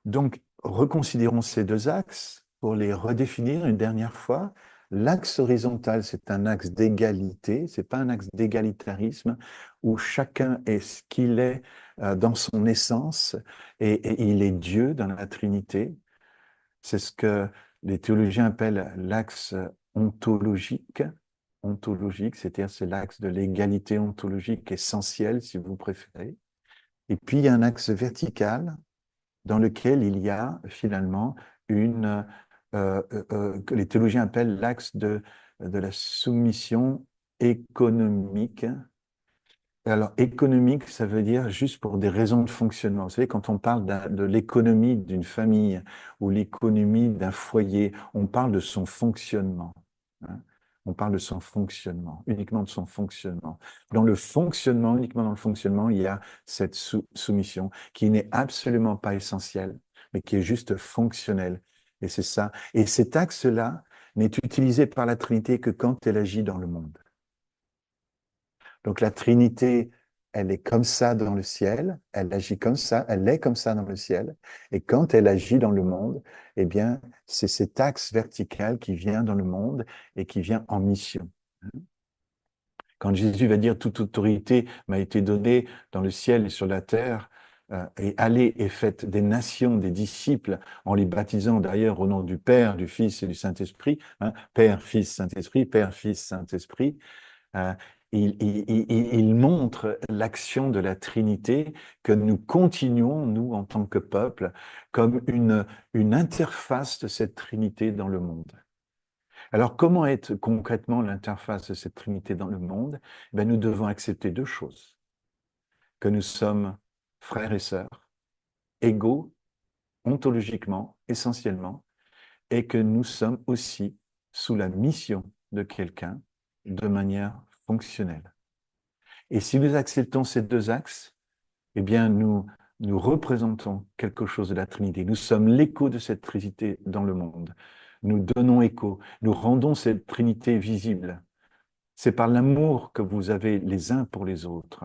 Speaker 2: Donc, reconsidérons ces deux axes pour les redéfinir une dernière fois. L'axe horizontal, c'est un axe d'égalité, c'est pas un axe d'égalitarisme où chacun est ce qu'il est dans son essence et il est Dieu dans la Trinité. C'est ce que les théologiens appellent l'axe ontologique. Ontologique, c'est-à-dire c'est l'axe de l'égalité ontologique essentielle, si vous préférez. Et puis il y a un axe vertical dans lequel il y a finalement que les théologiens appellent l'axe de la soumission économique. Alors, économique, ça veut dire juste pour des raisons de fonctionnement. Vous savez, quand on parle de l'économie d'une famille ou l'économie d'un foyer, on parle de son fonctionnement. Hein. On parle de son fonctionnement, uniquement de son fonctionnement. Dans le fonctionnement, uniquement dans le fonctionnement, il y a cette soumission qui n'est absolument pas essentielle, mais qui est juste fonctionnelle. Et c'est ça. Et cet axe-là n'est utilisé par la Trinité que quand elle agit dans le monde. Donc la Trinité, elle est comme ça dans le ciel, elle agit comme ça, elle est comme ça dans le ciel. Et quand elle agit dans le monde, eh bien, c'est cet axe vertical qui vient dans le monde et qui vient en mission. Quand Jésus va dire toute autorité m'a été donnée dans le ciel et sur la terre, et allez et faites des nations, des disciples, en les baptisant d'ailleurs au nom du Père, du Fils et du Saint-Esprit, hein, Père, Fils, Saint-Esprit, Père, Fils, Saint-Esprit. Euh, il montre l'action de la Trinité que nous continuons, nous, en tant que peuple, comme une interface de cette Trinité dans le monde. Alors, comment est concrètement l'interface de cette Trinité dans le monde? Ben, nous devons accepter deux choses. Que nous sommes frères et sœurs, égaux, ontologiquement, essentiellement, et que nous sommes aussi sous la mission de quelqu'un de manière fonctionnelle. Et si nous acceptons ces deux axes, eh bien, nous représentons quelque chose de la Trinité. Nous sommes l'écho de cette Trinité dans le monde. Nous donnons écho. Nous rendons cette Trinité visible. C'est par l'amour que vous avez les uns pour les autres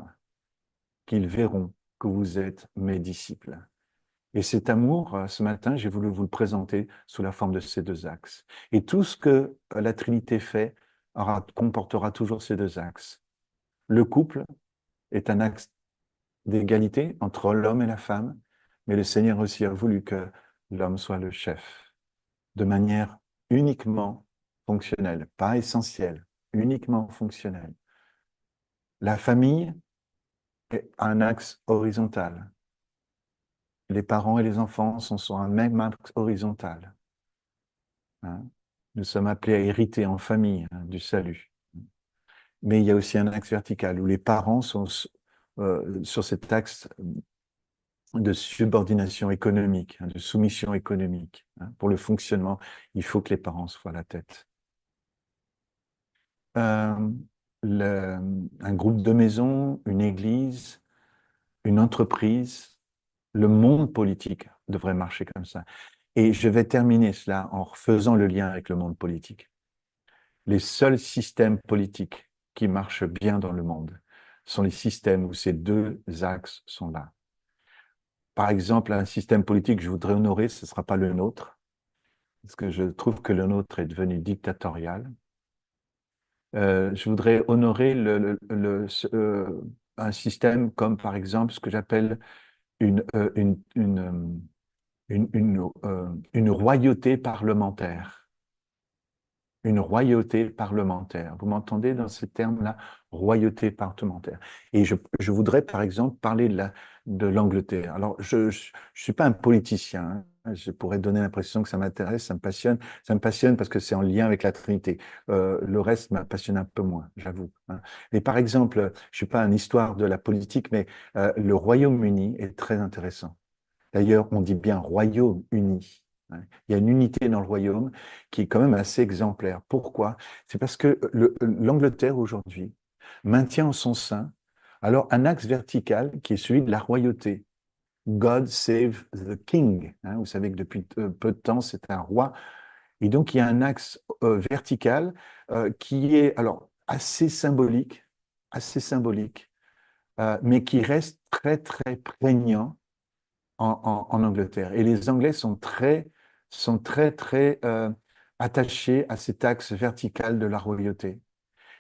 Speaker 2: qu'ils verront que vous êtes mes disciples. Et cet amour, ce matin, j'ai voulu vous le présenter sous la forme de ces deux axes. Et tout ce que la Trinité fait comportera toujours ces deux axes. Le couple est un axe d'égalité entre l'homme et la femme, mais le Seigneur aussi a voulu que l'homme soit le chef, de manière uniquement fonctionnelle, pas essentielle, uniquement fonctionnelle. La famille est un axe horizontal. Les parents et les enfants sont sur un même axe horizontal, hein. Nous sommes appelés à hériter en famille, hein, du salut. Mais il y a aussi un axe vertical où les parents sont sur cet axe de subordination économique, hein, de soumission économique, hein. Pour le fonctionnement, il faut que les parents soient à la tête. Euh, un groupe de maison, une église, une entreprise, le monde politique devrait marcher comme ça. Et je vais terminer cela en faisant le lien avec le monde politique. Les seuls systèmes politiques qui marchent bien dans le monde sont les systèmes où ces deux axes sont là. Par exemple, un système politique que je voudrais honorer, ce ne sera pas le nôtre, parce que je trouve que le nôtre est devenu dictatorial. Je voudrais honorer un système comme, par exemple, ce que j'appelle une, euh, une, une, euh, une royauté parlementaire. Une royauté parlementaire. Vous m'entendez dans ces termes-là? Royauté parlementaire. Et je voudrais, par exemple, parler de l'Angleterre. Alors, je ne suis pas un politicien, hein. Je pourrais donner l'impression que ça m'intéresse, ça me passionne. Ça me passionne parce que c'est en lien avec la Trinité. Le reste me passionne un peu moins, j'avoue, hein. Mais par exemple, je ne suis pas un histoire de la politique, mais le Royaume-Uni est très intéressant. D'ailleurs, on dit bien Royaume-Uni, hein. Il y a une unité dans le royaume qui est quand même assez exemplaire. Pourquoi? C'est parce que l'Angleterre aujourd'hui maintient en son sein alors un axe vertical qui est celui de la royauté. God save the king, hein. Vous savez que depuis peu de temps, c'est un roi. Et donc, il y a un axe vertical qui est alors assez symbolique, mais qui reste très, très prégnant en Angleterre. Et les Anglais sont très, très attachés à cet axe vertical de la royauté.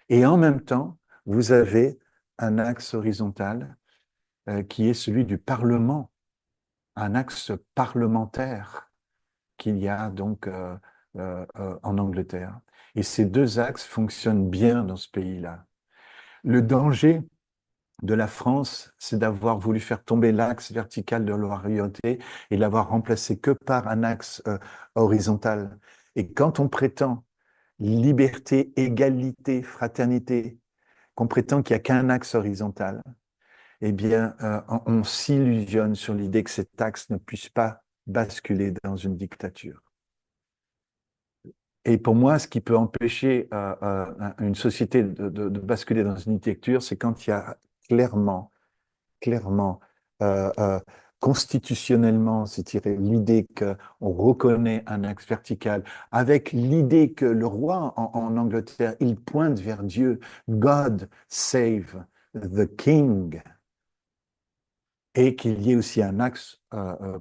Speaker 2: Et en même temps, vous avez un axe horizontal qui est celui du Parlement, un axe parlementaire qu'il y a donc en Angleterre. Et ces deux axes fonctionnent bien dans ce pays-là. Le danger de la France, c'est d'avoir voulu faire tomber l'axe vertical de la royauté et l'avoir remplacé que par un axe horizontal. Et quand on prétend liberté, égalité, fraternité, qu'on prétend qu'il n'y a qu'un axe horizontal, eh bien, on s'illusionne sur l'idée que cet axe ne puisse pas basculer dans une dictature. Et pour moi, ce qui peut empêcher une société de basculer dans une dictature, c'est quand il y a clairement, euh, euh, constitutionnellement, c'est l'idée qu'on reconnaît un axe vertical, avec l'idée que le roi en Angleterre, il pointe vers Dieu, God save the king, et qu'il y ait aussi un axe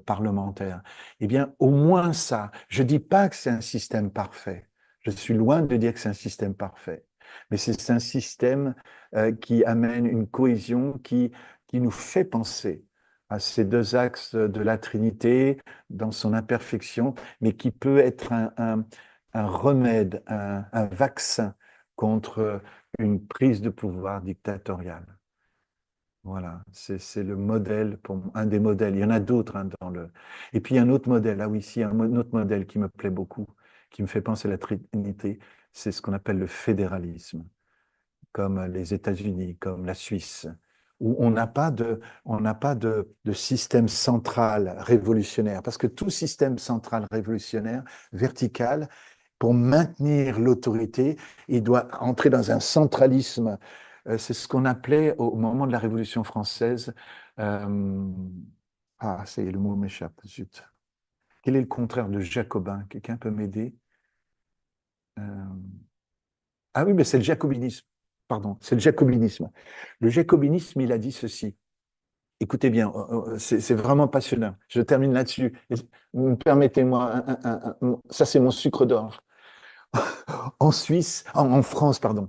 Speaker 2: parlementaire. Eh bien, au moins ça, je ne dis pas que c'est un système parfait. Je suis loin de dire que c'est un système parfait. Mais c'est un système qui amène une cohésion qui nous fait penser à ces deux axes de la Trinité dans son imperfection, mais qui peut être un remède, un vaccin contre une prise de pouvoir dictatoriale. Voilà, c'est le modèle, un des modèles. Il y en a d'autres, hein, dans le. Et puis un autre modèle, ah oui, si, un autre modèle qui me plaît beaucoup, qui me fait penser à la Trinité, c'est ce qu'on appelle le fédéralisme, comme les États-Unis, comme la Suisse, où on n'a pas de système central révolutionnaire, parce que tout système central révolutionnaire, vertical, pour maintenir l'autorité, il doit entrer dans un centralisme. C'est ce qu'on appelait au moment de la Révolution française. euh, ah, c'est le mot m'échappe, zut. Quel est le contraire de jacobin? Quelqu'un peut m'aider? Euh, ah oui, mais c'est le jacobinisme. Pardon, c'est le jacobinisme. Le jacobinisme, il a dit ceci. écoutez bien, c'est vraiment passionnant. Je termine là-dessus. Permettez-moi, ça c'est mon sucre d'orge. En Suisse, en France, pardon,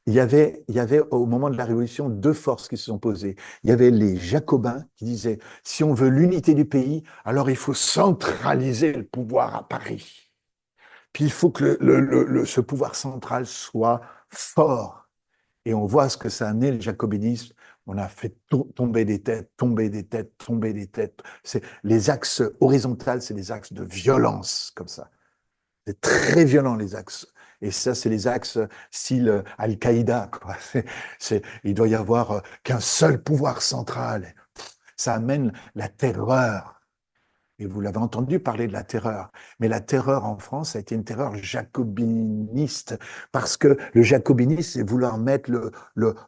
Speaker 2: il y avait au moment de la Révolution deux forces qui se sont posées. Il y avait les Jacobins qui disaient, si on veut l'unité du pays, alors il faut centraliser le pouvoir à Paris. Puis il faut que ce pouvoir central soit fort. Et on voit ce que ça a amené le jacobinisme. On a fait tomber des têtes, tomber des têtes, tomber des têtes. C'est les axes horizontaux, c'est des axes de violence comme ça. C'est très violent, les axes. Et ça, c'est les axes style Al-Qaïda, quoi. Il doit y avoir qu'un seul pouvoir central. Ça amène la terreur. Et vous l'avez entendu parler de la terreur. Mais la terreur en France a été une terreur jacobiniste, parce que le jacobinisme, c'est vouloir mettre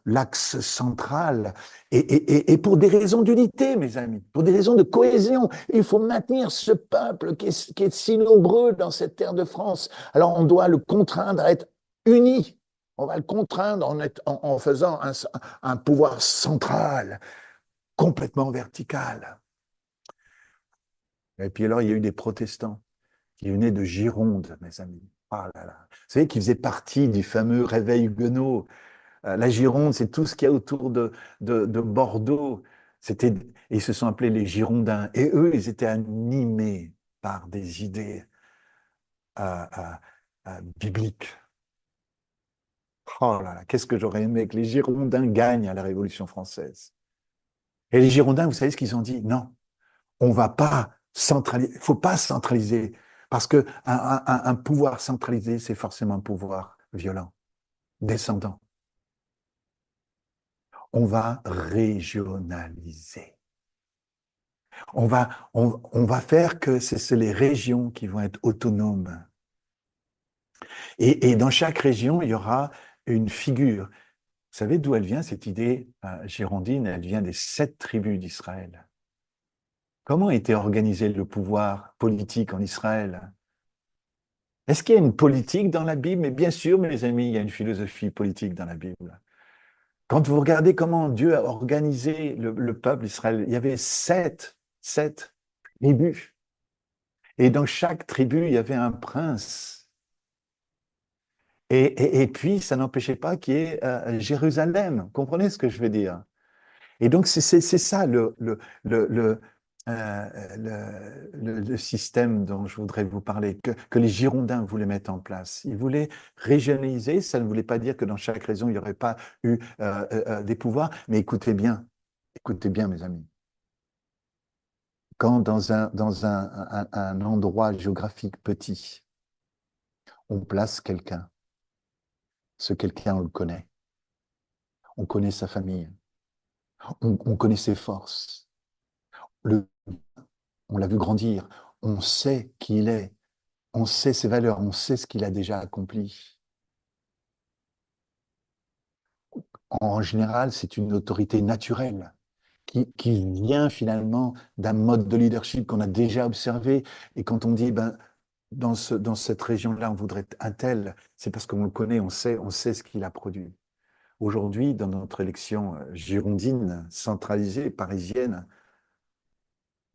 Speaker 2: l'axe central. Et pour des raisons d'unité, mes amis, pour des raisons de cohésion, il faut maintenir ce peuple qui est si nombreux dans cette terre de France. Alors on doit le contraindre à être uni. On va le contraindre en faisant un pouvoir central, complètement vertical. Et puis alors, il y a eu des protestants qui venaient de Gironde, mes amis. Ah là là. Vous savez, qui faisaient partie du fameux réveil huguenot. La Gironde, c'est tout ce qu'il y a autour de Bordeaux. C'était, ils se sont appelés les Girondins. Et eux, ils étaient animés par des idées euh, euh, bibliques. Oh là là, qu'est-ce que j'aurais aimé que les Girondins gagnent à la Révolution française. Et les Girondins, vous savez ce qu'ils ont dit? Non, on va pas centraliser, il faut pas centraliser, parce que un pouvoir centralisé, c'est forcément un pouvoir violent, descendant. On va régionaliser. On va faire que c'est les régions qui vont être autonomes. Et dans chaque région, il y aura une figure. Vous savez d'où elle vient, cette idée girondine? Elle vient des 7 tribus d'Israël. Comment était organisé le pouvoir politique en Israël? Est-ce qu'il y a une politique dans la Bible? Mais bien sûr, mes amis, il y a une philosophie politique dans la Bible. Quand vous regardez comment Dieu a organisé le peuple d'Israël, il y avait sept tribus. Et dans chaque tribu, il y avait un prince. Et puis, ça n'empêchait pas qu'il y ait Jérusalem. Vous comprenez ce que je veux dire? Et donc, c'est ça le système dont je voudrais vous parler, que les Girondins voulaient mettre en place. Ils voulaient régionaliser, ça ne voulait pas dire que dans chaque région, il n'y aurait pas eu des pouvoirs, mais écoutez bien, mes amis. Quand dans un endroit géographique petit, on place quelqu'un, ce quelqu'un, on connaît sa famille, on connaît ses forces, le, on l'a vu grandir, on sait qui il est, on sait ses valeurs, on sait ce qu'il a déjà accompli. En général, c'est une autorité naturelle qui vient finalement d'un mode de leadership qu'on a déjà observé. Et quand on dit, ben, dans cette région-là, on voudrait un tel, c'est parce qu'on le connaît, on sait ce qu'il a produit. Aujourd'hui, dans notre élection girondine, centralisée, parisienne,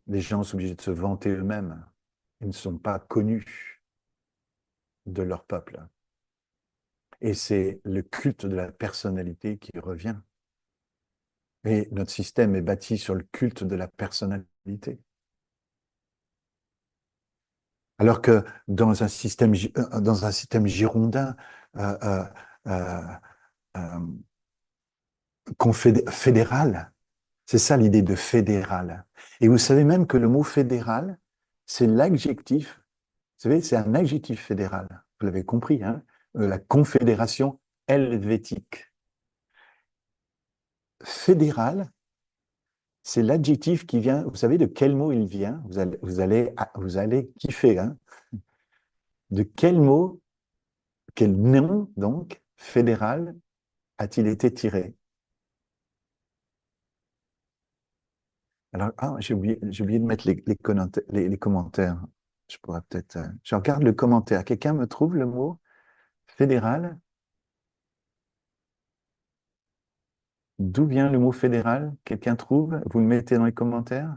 Speaker 2: les gens sont obligés de se vanter eux-mêmes. Ils ne sont pas connus de leur peuple. Et c'est le culte de la personnalité qui revient. Et notre système est bâti sur le culte de la personnalité. Alors que dans un système girondin, euh, euh, euh, euh, fédéral, c'est ça l'idée de fédéral. Et vous savez même que le mot fédéral, c'est l'adjectif, vous savez, c'est un adjectif fédéral. Vous l'avez compris, hein? La confédération helvétique. Fédéral, c'est l'adjectif qui vient, vous savez de quel mot il vient? Vous allez kiffer, hein? De quel mot, quel nom, donc, fédéral, a-t-il été tiré? Alors, j'ai oublié de mettre les commentaires. Je pourrais peut-être. Je regarde le commentaire. Quelqu'un me trouve le mot fédéral? D'où vient le mot fédéral? Quelqu'un trouve? Vous le mettez dans les commentaires?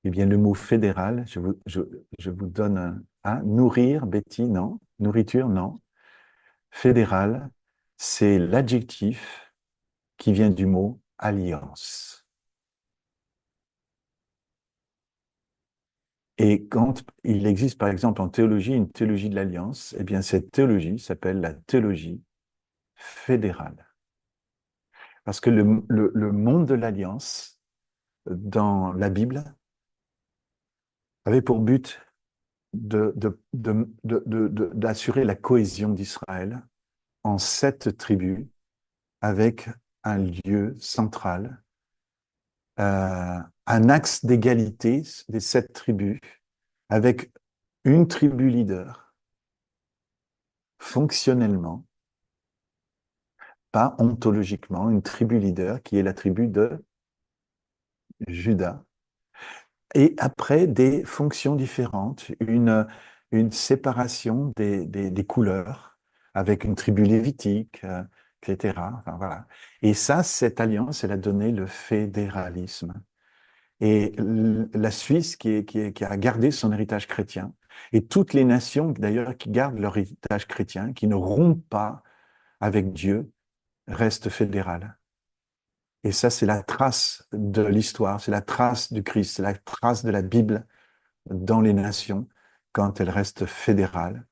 Speaker 2: Eh bien, le mot fédéral, je vous donne nourrir, Betty, non. Nourriture, non. Fédéral, c'est l'adjectif qui vient du mot alliance. Et quand il existe, par exemple, en théologie, une théologie de l'alliance, eh bien, cette théologie s'appelle la théologie fédérale. Parce que le monde de l'alliance, dans la Bible, avait pour but d'assurer la cohésion d'Israël en 7 tribus avec un lieu central, un axe d'égalité des 7 tribus avec une tribu leader, fonctionnellement, pas ontologiquement, une tribu leader qui est la tribu de Juda. Et après, des fonctions différentes, une séparation des couleurs avec une tribu lévitique, etc. Enfin, voilà. Et ça, cette alliance, elle a donné le fédéralisme. Et la Suisse qui a gardé son héritage chrétien, et toutes les nations d'ailleurs qui gardent leur héritage chrétien, qui ne rompent pas avec Dieu, restent fédérales. Et ça, c'est la trace de l'histoire, c'est la trace du Christ, c'est la trace de la Bible dans les nations quand elles restent fédérales.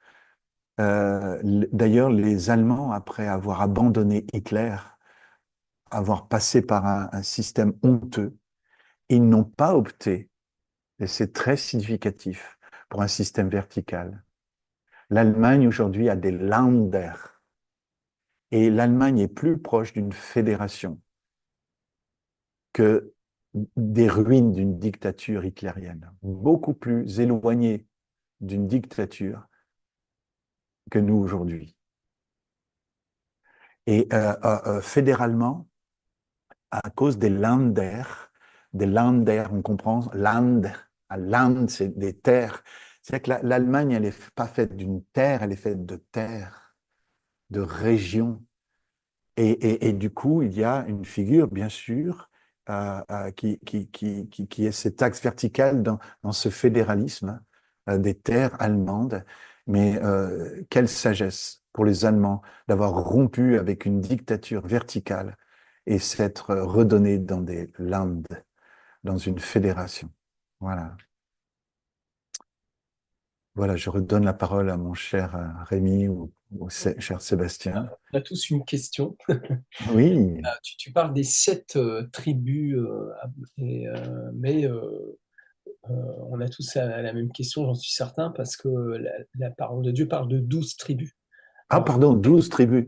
Speaker 2: D'ailleurs, les Allemands, après avoir abandonné Hitler, avoir passé par un système honteux, ils n'ont pas opté, et c'est très significatif, pour un système vertical. L'Allemagne aujourd'hui a des Länder, et l'Allemagne est plus proche d'une fédération que des ruines d'une dictature hitlérienne, beaucoup plus éloignée d'une dictature que nous aujourd'hui. Et fédéralement, à cause des Länder, on comprend, land, c'est des terres. C'est-à-dire que l'Allemagne, elle n'est pas faite d'une terre, elle est faite de terres, de régions. Et du coup, il y a une figure, bien sûr, qui est cet axe vertical dans ce fédéralisme des terres allemandes. Mais quelle sagesse pour les Allemands d'avoir rompu avec une dictature verticale et s'être redonnés dans des Land, dans une fédération. Voilà. Voilà, je redonne la parole à mon cher Rémi ou au cher Sébastien.
Speaker 1: On a tous une question.
Speaker 2: Oui.
Speaker 1: Tu parles des 7 tribus, mais on a tous la même question, j'en suis certain, parce que la parole de Dieu parle de 12 tribus.
Speaker 2: Ah,
Speaker 1: Alors,
Speaker 2: pardon, 12 tribus.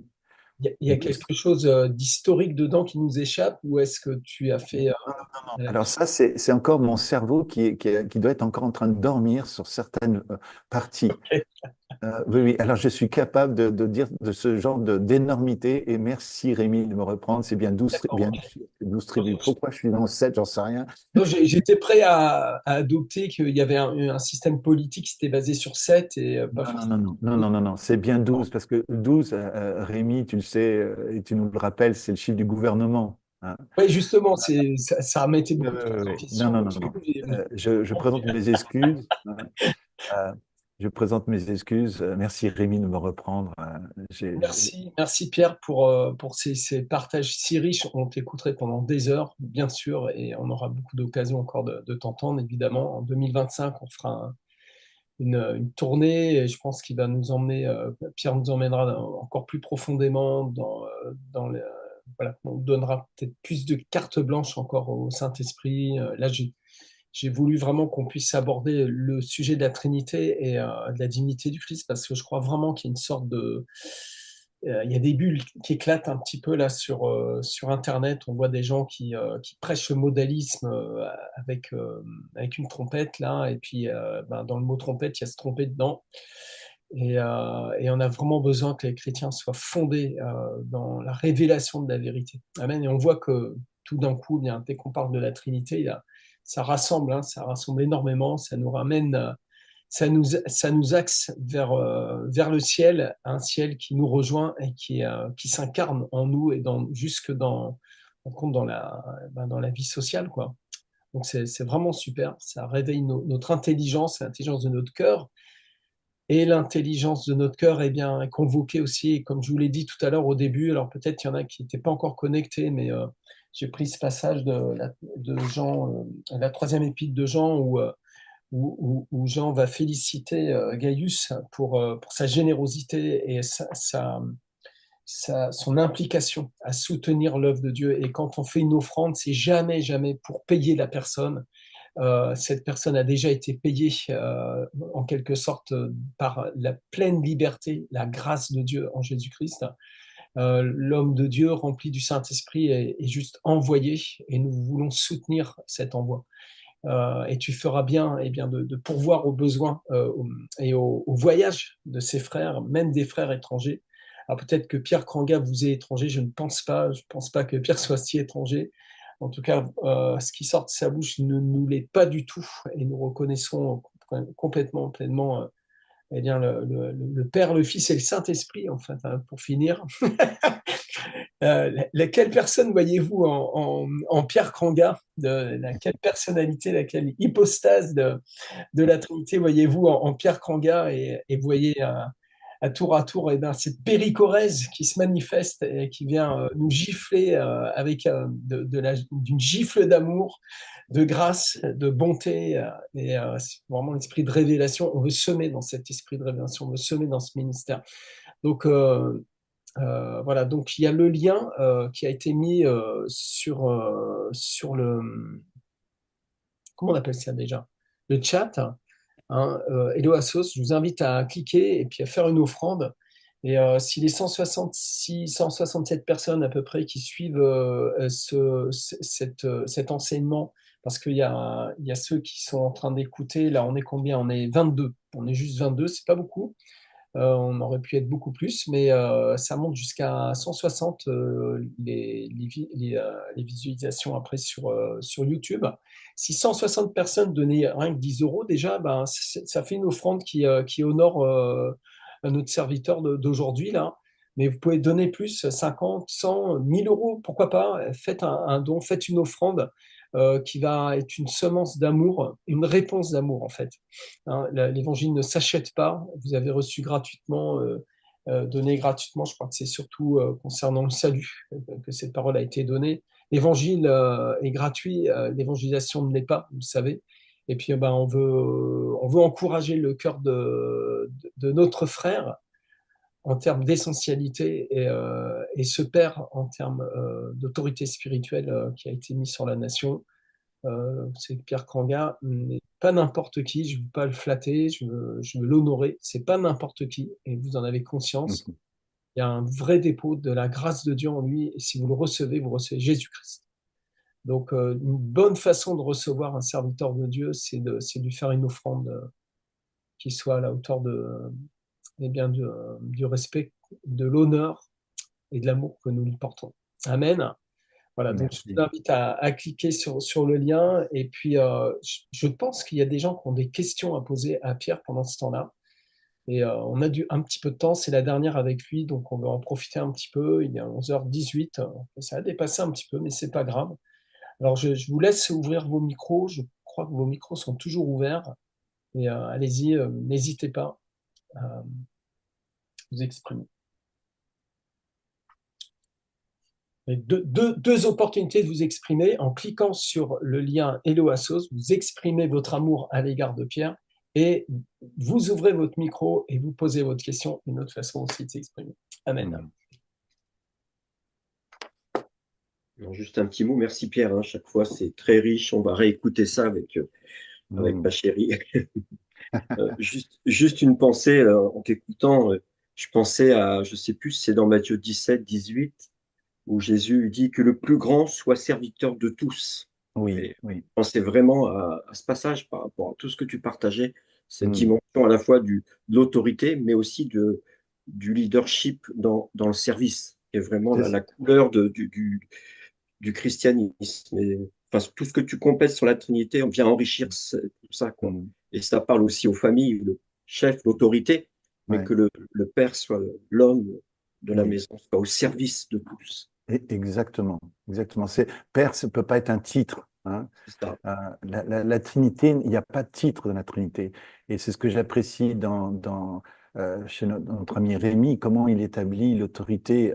Speaker 1: il y a quelque chose d'historique dedans qui nous échappe, ou est-ce que tu as fait la
Speaker 2: Alors ça, c'est encore mon cerveau qui doit être encore en train de dormir sur certaines parties.
Speaker 1: Ok,
Speaker 2: Oui, oui. Alors je suis capable de dire de ce genre d'énormité et merci Rémi de me reprendre. C'est bien 12,
Speaker 1: d'accord.
Speaker 2: bien 12 tribus. Pourquoi je suis dans 7, j'en sais rien.
Speaker 1: Donc, j'étais prêt à adopter qu'il y avait un système politique qui s'était basé sur 7 et pas
Speaker 2: Non, non,
Speaker 1: forcément.
Speaker 2: non, non, non, non, non, non. C'est bien 12 parce que 12, Rémi, tu le sais et tu nous le rappelles, c'est le chiffre du gouvernement, hein.
Speaker 1: Oui, justement, ça mettait beaucoup de
Speaker 2: Oui, oui. Non,
Speaker 1: questions.
Speaker 2: non,
Speaker 1: Donc,
Speaker 2: non,
Speaker 1: du
Speaker 2: non.
Speaker 1: coup,
Speaker 2: Je présente mes excuses, hein. Euh, je présente mes excuses. Merci Rémi de me reprendre.
Speaker 1: merci Pierre pour ces partages si riches. On t'écouterait pendant des heures, bien sûr, et on aura beaucoup d'occasions encore de t'entendre, évidemment. En 2025, on fera une tournée et je pense qu'il va nous emmener, Pierre nous emmènera encore plus profondément voilà, on donnera peut-être plus de carte blanche encore au Saint-Esprit. Là, j'ai voulu vraiment qu'on puisse aborder le sujet de la Trinité et de la divinité du Christ parce que je crois vraiment qu'il y a une sorte de... il y a des bulles qui éclatent un petit peu là sur Internet. On voit des gens qui prêchent le modalisme avec une trompette là, et puis ben, dans le mot trompette, il y a se tromper dedans. Et on a vraiment besoin que les chrétiens soient fondés dans la révélation de la vérité. Amen. Et on voit que tout d'un coup, bien, dès qu'on parle de la Trinité, ça rassemble, hein, ça rassemble énormément, ça nous ramène ça nous axe vers le ciel, un ciel qui nous rejoint et qui s'incarne en nous et jusque dans la vie sociale, quoi. Donc c'est vraiment super. Ça réveille notre intelligence, l'intelligence de notre cœur. Et l'intelligence de notre cœur est bien convoquée aussi, et comme je vous l'ai dit tout à l'heure au début, alors peut-être qu'il y en a qui n'étaient pas encore connectés, mais j'ai pris ce passage de Jean, la troisième épître de Jean, où Jean va féliciter Gaius pour sa générosité et son implication à soutenir l'œuvre de Dieu. Et quand on fait une offrande, c'est jamais, jamais pour payer la personne. Cette personne a déjà été payée en quelque sorte par la pleine liberté, la grâce de Dieu en Jésus-Christ. L'homme de Dieu rempli du Saint-Esprit est juste envoyé et nous voulons soutenir cet envoi. Et tu feras bien, de pourvoir aux besoins et au voyage de ses frères, même des frères étrangers. Alors peut-être que Pierre Kranga vous est étranger, je ne pense pas. Je ne pense pas que Pierre soit si étranger. En tout cas, ce qui sort de sa bouche ne nous l'est pas du tout, et nous reconnaissons complètement, pleinement, le Père, le Fils et le Saint-Esprit, en fait, hein, pour finir. Laquelle personne voyez-vous en Pierre Kranga, laquelle personnalité, laquelle hypostase de la Trinité voyez-vous en Pierre Kranga, et voyez à tour, et ben, cette péricorèse qui se manifeste et qui vient nous gifler avec d'une gifle d'amour, de grâce, de bonté, c'est vraiment l'esprit de révélation. On veut semer dans cet esprit de révélation, on veut semer dans ce ministère. Donc voilà, donc il y a le lien qui a été mis sur comment on appelle ça déjà? Le chat, hein, Hello Assos, je vous invite à cliquer et puis à faire une offrande. Et si les 166, 167 personnes à peu près qui suivent cet enseignement, parce il y a ceux qui sont en train d'écouter, là on est combien? On est 22, on est juste 22, c'est pas beaucoup. On aurait pu être beaucoup plus, mais ça monte jusqu'à 160 les visualisations après sur YouTube. Si 160 personnes donnaient rien que 10 euros, déjà, ben, ça fait une offrande qui honore notre serviteur d'aujourd'hui, là. Mais vous pouvez donner plus, 50, 100, 1000 euros, pourquoi pas. Faites un don, faites une offrande qui va être une semence d'amour, une réponse d'amour, en fait. Hein, l'évangile ne s'achète pas. Vous avez reçu gratuitement, donné gratuitement. Je crois que c'est surtout concernant le salut que cette parole a été donnée. L'évangile est gratuit, l'évangélisation ne l'est pas, vous le savez. Et puis, ben, on veut encourager le cœur de notre frère en termes d'essentialité, et ce père en termes d'autorité spirituelle qui a été mis sur la nation. C'est Pierre Kranga, mais pas n'importe qui. Je ne veux pas le flatter, je veux l'honorer. C'est pas n'importe qui, et vous en avez conscience.
Speaker 2: Mhm.
Speaker 1: Il y a un vrai dépôt de la grâce de Dieu en lui, et si vous recevez Jésus-Christ. Donc, une bonne façon de recevoir un serviteur de Dieu, c'est de lui faire une offrande qui soit à la hauteur du respect, de l'honneur et de l'amour que nous lui portons. Amen. Voilà, donc je vous
Speaker 2: Merci.
Speaker 1: invite à cliquer sur le lien. Et puis, je pense qu'il y a des gens qui ont des questions à poser à Pierre pendant ce temps-là. Et on a un petit peu de temps, c'est la dernière avec lui, donc on va en profiter un petit peu. Il est 11h18, ça a dépassé un petit peu, mais c'est pas grave. Alors, je vous laisse ouvrir vos micros. Je crois que vos micros sont toujours ouverts. Et allez-y, n'hésitez pas à vous exprimer. Deux opportunités de vous exprimer en cliquant sur le lien Hello Assos. Vous exprimez votre amour à l'égard de Pierre et vous ouvrez votre micro et vous posez votre question. Une autre façon aussi de s'exprimer. Amen.
Speaker 2: Mhm.
Speaker 3: Alors, juste un petit mot, merci Pierre, hein, chaque fois c'est très riche, on va réécouter ça avec ma
Speaker 2: Mhm.
Speaker 3: chérie. Juste une pensée, en t'écoutant, je pensais à, je sais plus si c'est dans Matthieu 17, 18, où Jésus dit que le plus grand soit serviteur de tous.
Speaker 2: Oui,
Speaker 3: Et
Speaker 2: oui.
Speaker 3: je pensais vraiment à ce passage par rapport à tout ce que tu partageais, cette
Speaker 2: Mhm.
Speaker 3: dimension à la fois de l'autorité, mais aussi du leadership dans le service, qui est vraiment
Speaker 2: C'est
Speaker 3: la couleur du christianisme. Et, enfin, tout ce que tu complètes sur la Trinité, on vient enrichir tout ça, quoi.
Speaker 2: Mhm.
Speaker 3: Et ça parle aussi aux familles, le chef, l'autorité, mais
Speaker 2: Ouais,
Speaker 3: que le père soit l'homme de la
Speaker 2: oui.
Speaker 3: maison, soit au service de tous.
Speaker 2: Exactement, exactement. Père, ça ne peut pas être un titre, hein.
Speaker 3: C'est ça.
Speaker 2: La Trinité, il n'y a pas de titre dans la Trinité. Et c'est ce que j'apprécie chez notre ami Rémi, comment il établit l'autorité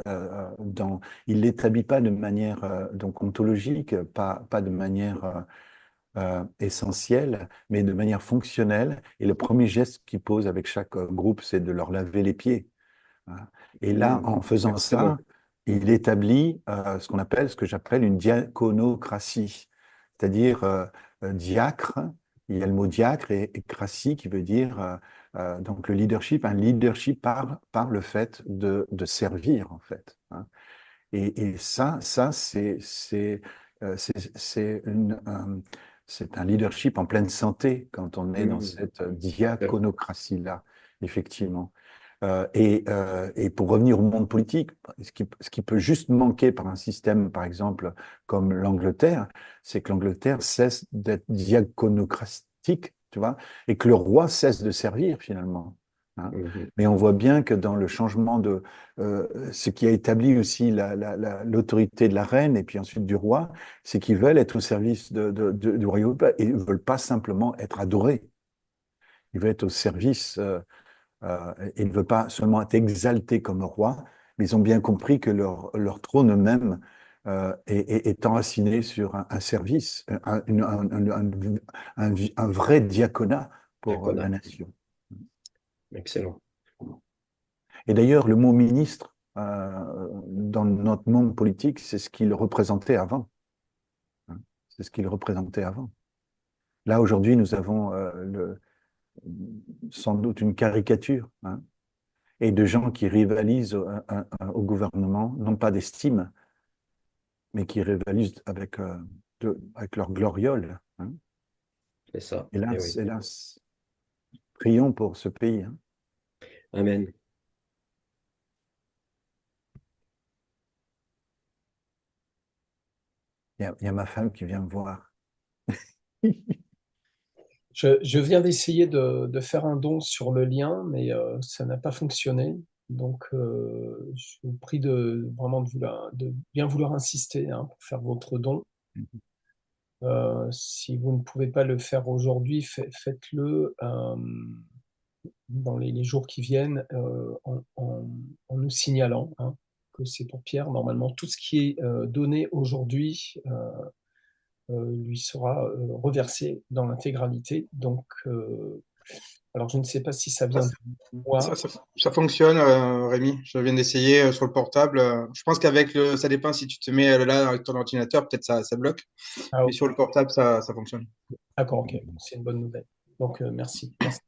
Speaker 2: il l'établit pas de manière donc ontologique, pas de manière essentielle, mais de manière fonctionnelle. Et le premier geste qu'il pose avec chaque groupe, c'est de leur laver les pieds, hein. Et là, en faisant
Speaker 3: Exactement.
Speaker 2: ça, il établit ce que j'appelle une diaconocratie, c'est-à-dire diacre. Il y a le mot diacre et cratie qui veut dire donc le leadership, un leadership par le fait de servir en fait, hein. Et ça c'est un leadership en pleine santé quand on est dans
Speaker 3: Mmh.
Speaker 2: cette
Speaker 3: Tout à fait.
Speaker 2: diaconocratie-là, effectivement. Et pour revenir au monde politique, ce qui peut juste manquer par un système, par exemple, comme l'Angleterre, c'est que l'Angleterre cesse d'être diaconocratique, tu vois, et que le roi cesse de servir finalement, hein.
Speaker 3: Mhm.
Speaker 2: Mais on voit bien que dans le changement ce qui a établi aussi l'autorité de la reine et puis ensuite du roi, c'est qu'ils veulent être au service du royaume et ils ne veulent pas simplement être adorés. Ils veulent être au service. Ils ne veulent pas seulement être exaltés comme roi, mais ils ont bien compris que leur trône même est enraciné sur un service, un vrai diaconat pour la
Speaker 3: Diaconat.
Speaker 2: nation.
Speaker 3: Excellent.
Speaker 2: Et d'ailleurs, le mot ministre, dans notre monde politique, c'est ce qu'il représentait avant, hein. C'est ce qu'il représentait avant. Là, aujourd'hui, nous avons sans doute une caricature, hein, et de gens qui rivalisent au gouvernement, non pas d'estime, mais qui rivalisent avec leur gloriole, hein.
Speaker 3: C'est ça. Eh
Speaker 2: Hélas,
Speaker 3: oui.
Speaker 2: hélas, prions pour ce pays, hein.
Speaker 3: Amen.
Speaker 2: Il y a ma femme qui vient me voir.
Speaker 1: Je viens d'essayer de faire un don sur le lien, mais ça n'a pas fonctionné. Donc, je vous prie vraiment de bien vouloir insister, hein, pour faire votre don. Si vous ne pouvez pas le faire aujourd'hui, faites-le dans les jours qui viennent, en nous signalant, hein, que c'est pour Pierre. Normalement, tout ce qui est donné aujourd'hui lui sera reversé dans l'intégralité. Donc, alors je ne sais pas si ça
Speaker 4: Ça,
Speaker 1: vient de moi.
Speaker 4: ça fonctionne, Rémi. Je viens d'essayer sur le portable. Je pense ça dépend si tu te mets là avec ton ordinateur, peut-être ça bloque.
Speaker 1: Ah,
Speaker 4: Mais sur le portable, ça fonctionne.
Speaker 1: d'accord, ok, c'est une bonne nouvelle. Donc, merci. Merci.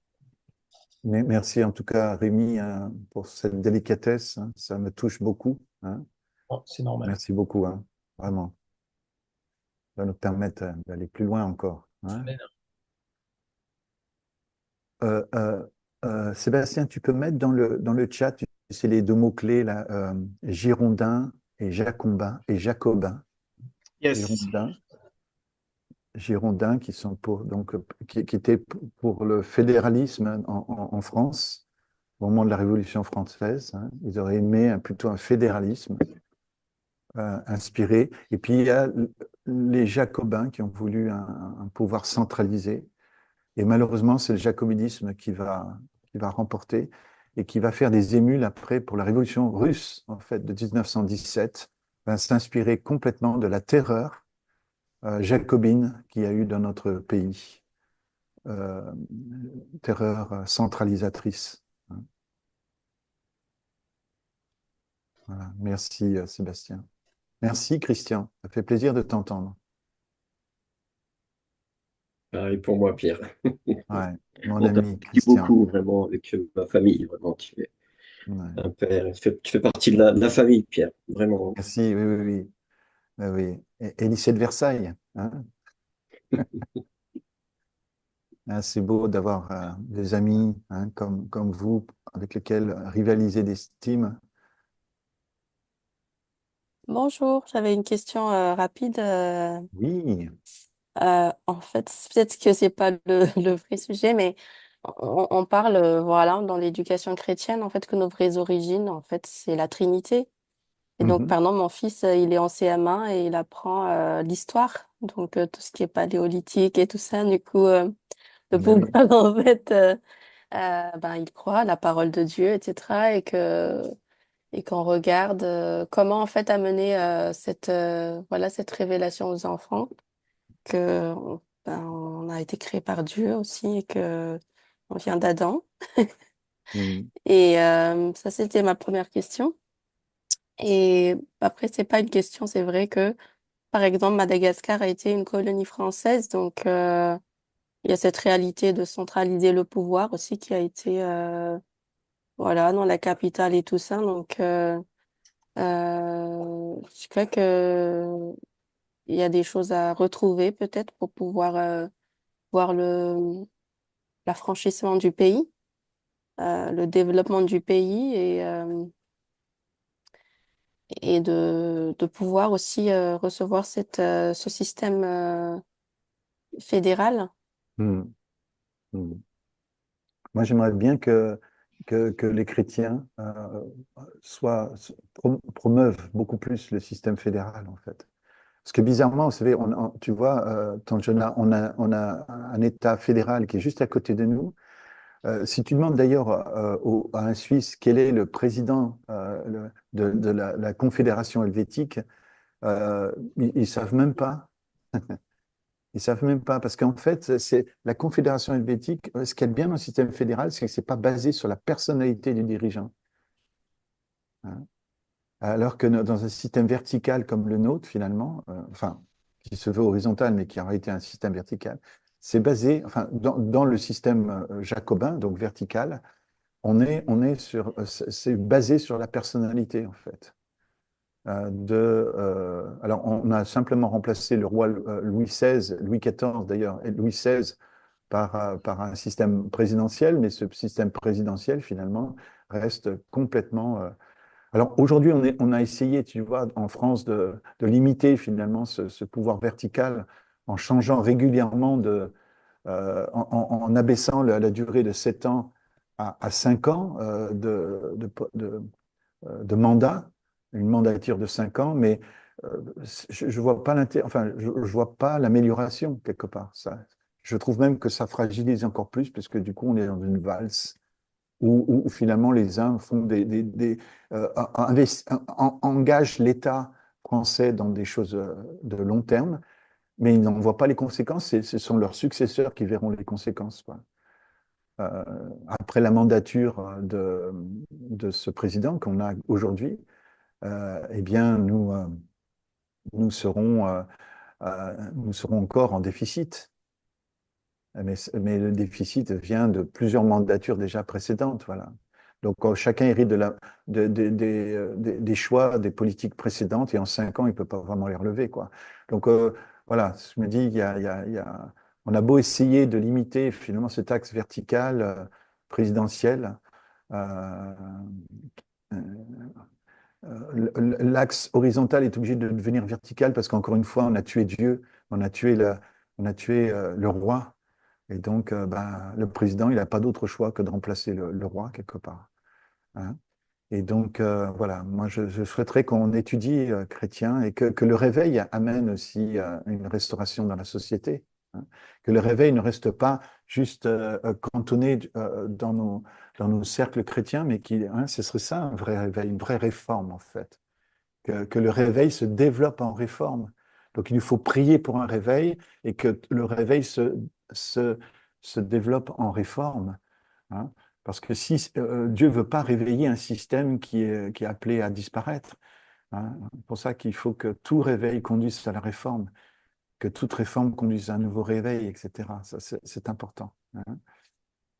Speaker 2: Mais merci en tout cas, Rémi, hein, pour cette délicatesse, hein. Ça me touche beaucoup, hein.
Speaker 1: Oh, c'est normal.
Speaker 2: Merci beaucoup, hein, vraiment. Ça va nous permettre d'aller plus loin encore, hein.
Speaker 1: Amen.
Speaker 2: Euh, euh, Sébastien, tu peux mettre dans le chat, c'est les deux mots-clés, là, Girondin et Jacobin,
Speaker 4: Yes.
Speaker 2: Girondin, Girondins qui sont qui étaient pour le fédéralisme en France au moment de la Révolution française, hein. Ils auraient aimé plutôt un fédéralisme inspiré. Et puis il y a les Jacobins qui ont voulu un pouvoir centralisé. Et malheureusement, c'est le jacobinisme qui va remporter et qui va faire des émules après pour la révolution russe, en fait, de 1917, va s'inspirer complètement de la terreur jacobine qu'il y a eu dans notre pays, euh, terreur centralisatrice, hein. Voilà. Merci, Sébastien. Merci, Christian. Ça fait plaisir de t'entendre.
Speaker 3: Pareil pour moi, Pierre.
Speaker 2: Ouais, mon
Speaker 3: On
Speaker 2: ami
Speaker 3: t'apprécie
Speaker 2: Christian.
Speaker 3: beaucoup, vraiment, avec ma famille. Vraiment, tu es
Speaker 2: Ouais.
Speaker 3: un père. Tu fais partie de la famille, Pierre. Vraiment.
Speaker 2: Merci, oui, oui, oui. Oui, oui. Et lycée de Versailles, hein. Ah, c'est beau d'avoir des amis, hein, comme vous, avec lesquels rivaliser d'estime.
Speaker 5: Bonjour, j'avais une question rapide.
Speaker 2: Oui,
Speaker 5: En fait, peut-être que c'est pas le vrai sujet, mais on parle, voilà, dans l'éducation chrétienne, en fait, que nos vraies origines, en fait, c'est la Trinité. Et donc,
Speaker 2: Mhm.
Speaker 5: pardon, mon fils, il est en CM1 et il apprend l'histoire, donc tout ce qui est paléolithique et tout ça. Du coup, le
Speaker 2: Mais
Speaker 5: pauvre,
Speaker 2: oui.
Speaker 5: en fait, ben, il croit à la parole de Dieu, etc. Et qu'on regarde comment, en fait, amener voilà, cette révélation aux enfants que ben, on a été créé par Dieu aussi et que on vient d'Adam.
Speaker 2: Mhm.
Speaker 5: Et ça, c'était ma première question. Et après, c'est pas une question, c'est vrai que, par exemple, Madagascar a été une colonie française, donc il y a cette réalité de centraliser le pouvoir aussi qui a été, voilà, dans la capitale et tout ça. Donc, je crois que il y a des choses à retrouver peut-être pour pouvoir voir l'affranchissement du pays, le développement du pays et de pouvoir aussi recevoir ce système fédéral.
Speaker 2: Mhm. Mhm. Moi, j'aimerais bien que les chrétiens promeuvent beaucoup plus le système fédéral, en fait. Parce que bizarrement, vous savez, tu vois, Tangiana, on a un État fédéral qui est juste à côté de nous. Si tu demandes d'ailleurs à un Suisse quel est le président de la Confédération helvétique, ils savent même pas. Ils savent même pas, parce qu'en fait, c'est la Confédération helvétique. Ce qui est bien dans le système fédéral, c'est que c'est pas basé sur la personnalité du dirigeant, hein. Alors que dans un système vertical comme le nôtre, finalement, enfin, qui se veut horizontal, mais qui en réalité est un système vertical, c'est basé, enfin, dans le système jacobin, donc vertical, on est sur, c'est basé sur la personnalité, en fait. Alors, on a simplement remplacé le roi Louis XVI, Louis XIV d'ailleurs, et Louis XVI par un système présidentiel, mais ce système présidentiel, finalement, reste complètement. Alors aujourd'hui, on a essayé, tu vois, en France, de limiter finalement ce pouvoir vertical en changeant régulièrement en abaissant la durée de 7 ans à 5 ans de mandat, une mandature de 5 ans, mais je vois pas enfin, je vois pas l'amélioration quelque part. Ça, je trouve même que ça fragilise encore plus, puisque du coup, on est dans une valse où finalement les uns font engagent l'État français dans des choses de long terme, mais ils n'en voient pas les conséquences. Ce sont leurs successeurs qui verront les conséquences, quoi. Euh, Après la mandature de ce président qu'on a aujourd'hui, eh bien, nous serons, nous serons encore en déficit. Mais le déficit vient de plusieurs mandatures déjà précédentes, voilà. Donc chacun hérite des choix, des politiques précédentes, et en 5 ans, il ne peut pas vraiment les relever, quoi. Donc voilà, je me dis, on a beau essayer de limiter finalement cet axe vertical présidentiel, euh, l'axe horizontal est obligé de devenir vertical parce qu'encore une fois, on a tué Dieu, on a tué le roi. Et donc, ben, le président, il n'a pas d'autre choix que de remplacer le roi quelque part, hein. Et donc, voilà, moi, je souhaiterais qu'on étudie chrétien et que le réveil amène aussi une restauration dans la société, hein. Que le réveil ne reste pas juste cantonné dans nos cercles chrétiens, mais ce serait ça un vrai réveil, une vraie réforme, en fait. Que le réveil se développe en réforme. Donc, il nous faut prier pour un réveil et que le réveil se, se développe en réforme, hein. Parce que si Dieu ne veut pas réveiller un système qui est appelé à disparaître, hein. C'est pour ça qu'il faut que tout réveil conduise à la réforme, que toute réforme conduise à un nouveau réveil, etc. Ça, c'est important, hein.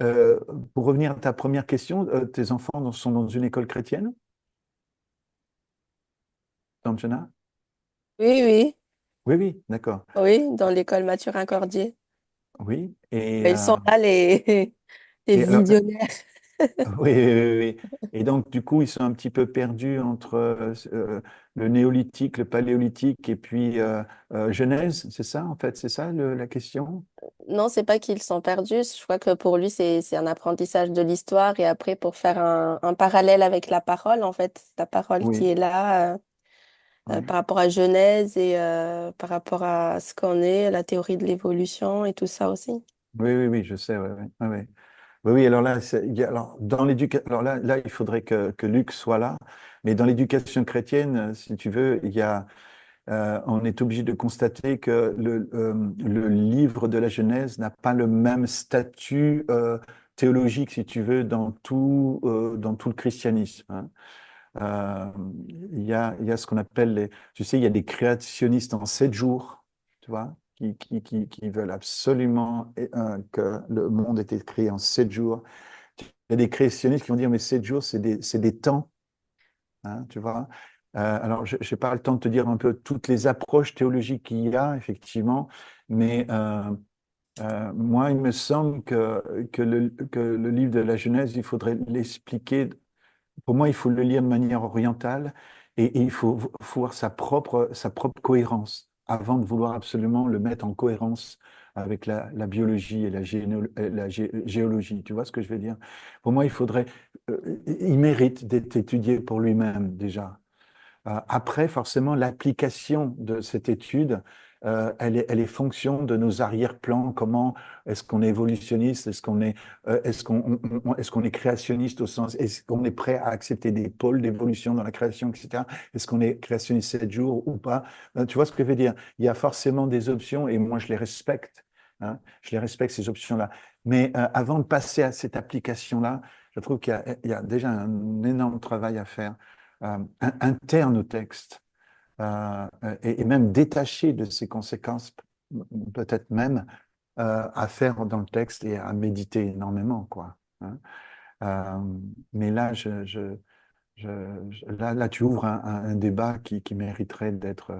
Speaker 2: Euh, pour revenir à ta première question, tes enfants sont dans une école chrétienne, Tanjana?
Speaker 5: Oui, oui,
Speaker 2: Oui, oui, d'accord.
Speaker 5: oui, dans l'école Mathurin Cordier.
Speaker 2: Oui.
Speaker 5: Ben, ils sont là, les
Speaker 2: Et alors,
Speaker 5: visionnaires.
Speaker 2: Oui, oui, oui, oui. Et donc, du coup, ils sont un petit peu perdus entre le néolithique, le paléolithique et puis Genèse, c'est ça, en fait, c'est ça la question?
Speaker 5: Non, c'est pas qu'ils sont perdus. Je crois que pour lui, c'est un apprentissage de l'histoire. Et après, pour faire un parallèle avec la parole, en fait, la parole qui
Speaker 2: Oui,
Speaker 5: est là
Speaker 2: oui,
Speaker 5: par rapport à Genèse et par rapport à ce qu'on est, la théorie de l'évolution et tout ça aussi.
Speaker 2: oui, oui, oui, je sais, oui, oui, oui, oui. Oui, oui, alors là, alors, dans alors là, il faudrait que Luc soit là, mais dans l'éducation chrétienne, si tu veux, on est obligé de constater que le livre de la Genèse n'a pas le même statut théologique, si tu veux, dans tout le christianisme, hein. Euh, il y a ce qu'on appelle tu sais, il y a des créationnistes en 7 jours, tu vois, qui veulent absolument que le monde ait été créé en 7 jours. Il y a des créationnistes qui vont dire, mais 7 jours, c'est des temps, hein, tu vois. Alors, je n'ai pas le temps de te dire un peu toutes les approches théologiques qu'il y a, effectivement, mais moi, il me semble que le livre de la Genèse, il faudrait l'expliquer. Pour moi, il faut le lire de manière orientale et il faut voir sa propre cohérence avant de vouloir absolument le mettre en cohérence avec la biologie et géologie. Tu vois ce que je veux dire? Pour moi, il mérite d'être étudié pour lui-même déjà. Après, forcément, l'application de cette étude, elle est fonction de nos arrière-plans. Comment est-ce qu'on est évolutionniste? Est-ce qu'on est créationniste au sens, est-ce qu'on est prêt à accepter des pôles d'évolution dans la création, etc. Est-ce qu'on est créationniste 7 jours ou pas? Tu vois ce que je veux dire? Il y a forcément des options et moi, je les respecte, hein. Je les respecte, ces options-là. Mais avant de passer à cette application-là, je trouve il y a déjà un énorme travail à faire interne au texte et même détaché de ses conséquences, peut-être même à faire dans le texte et à méditer énormément, quoi, hein. Euh, mais là, là, tu ouvres un débat qui mériterait d'être.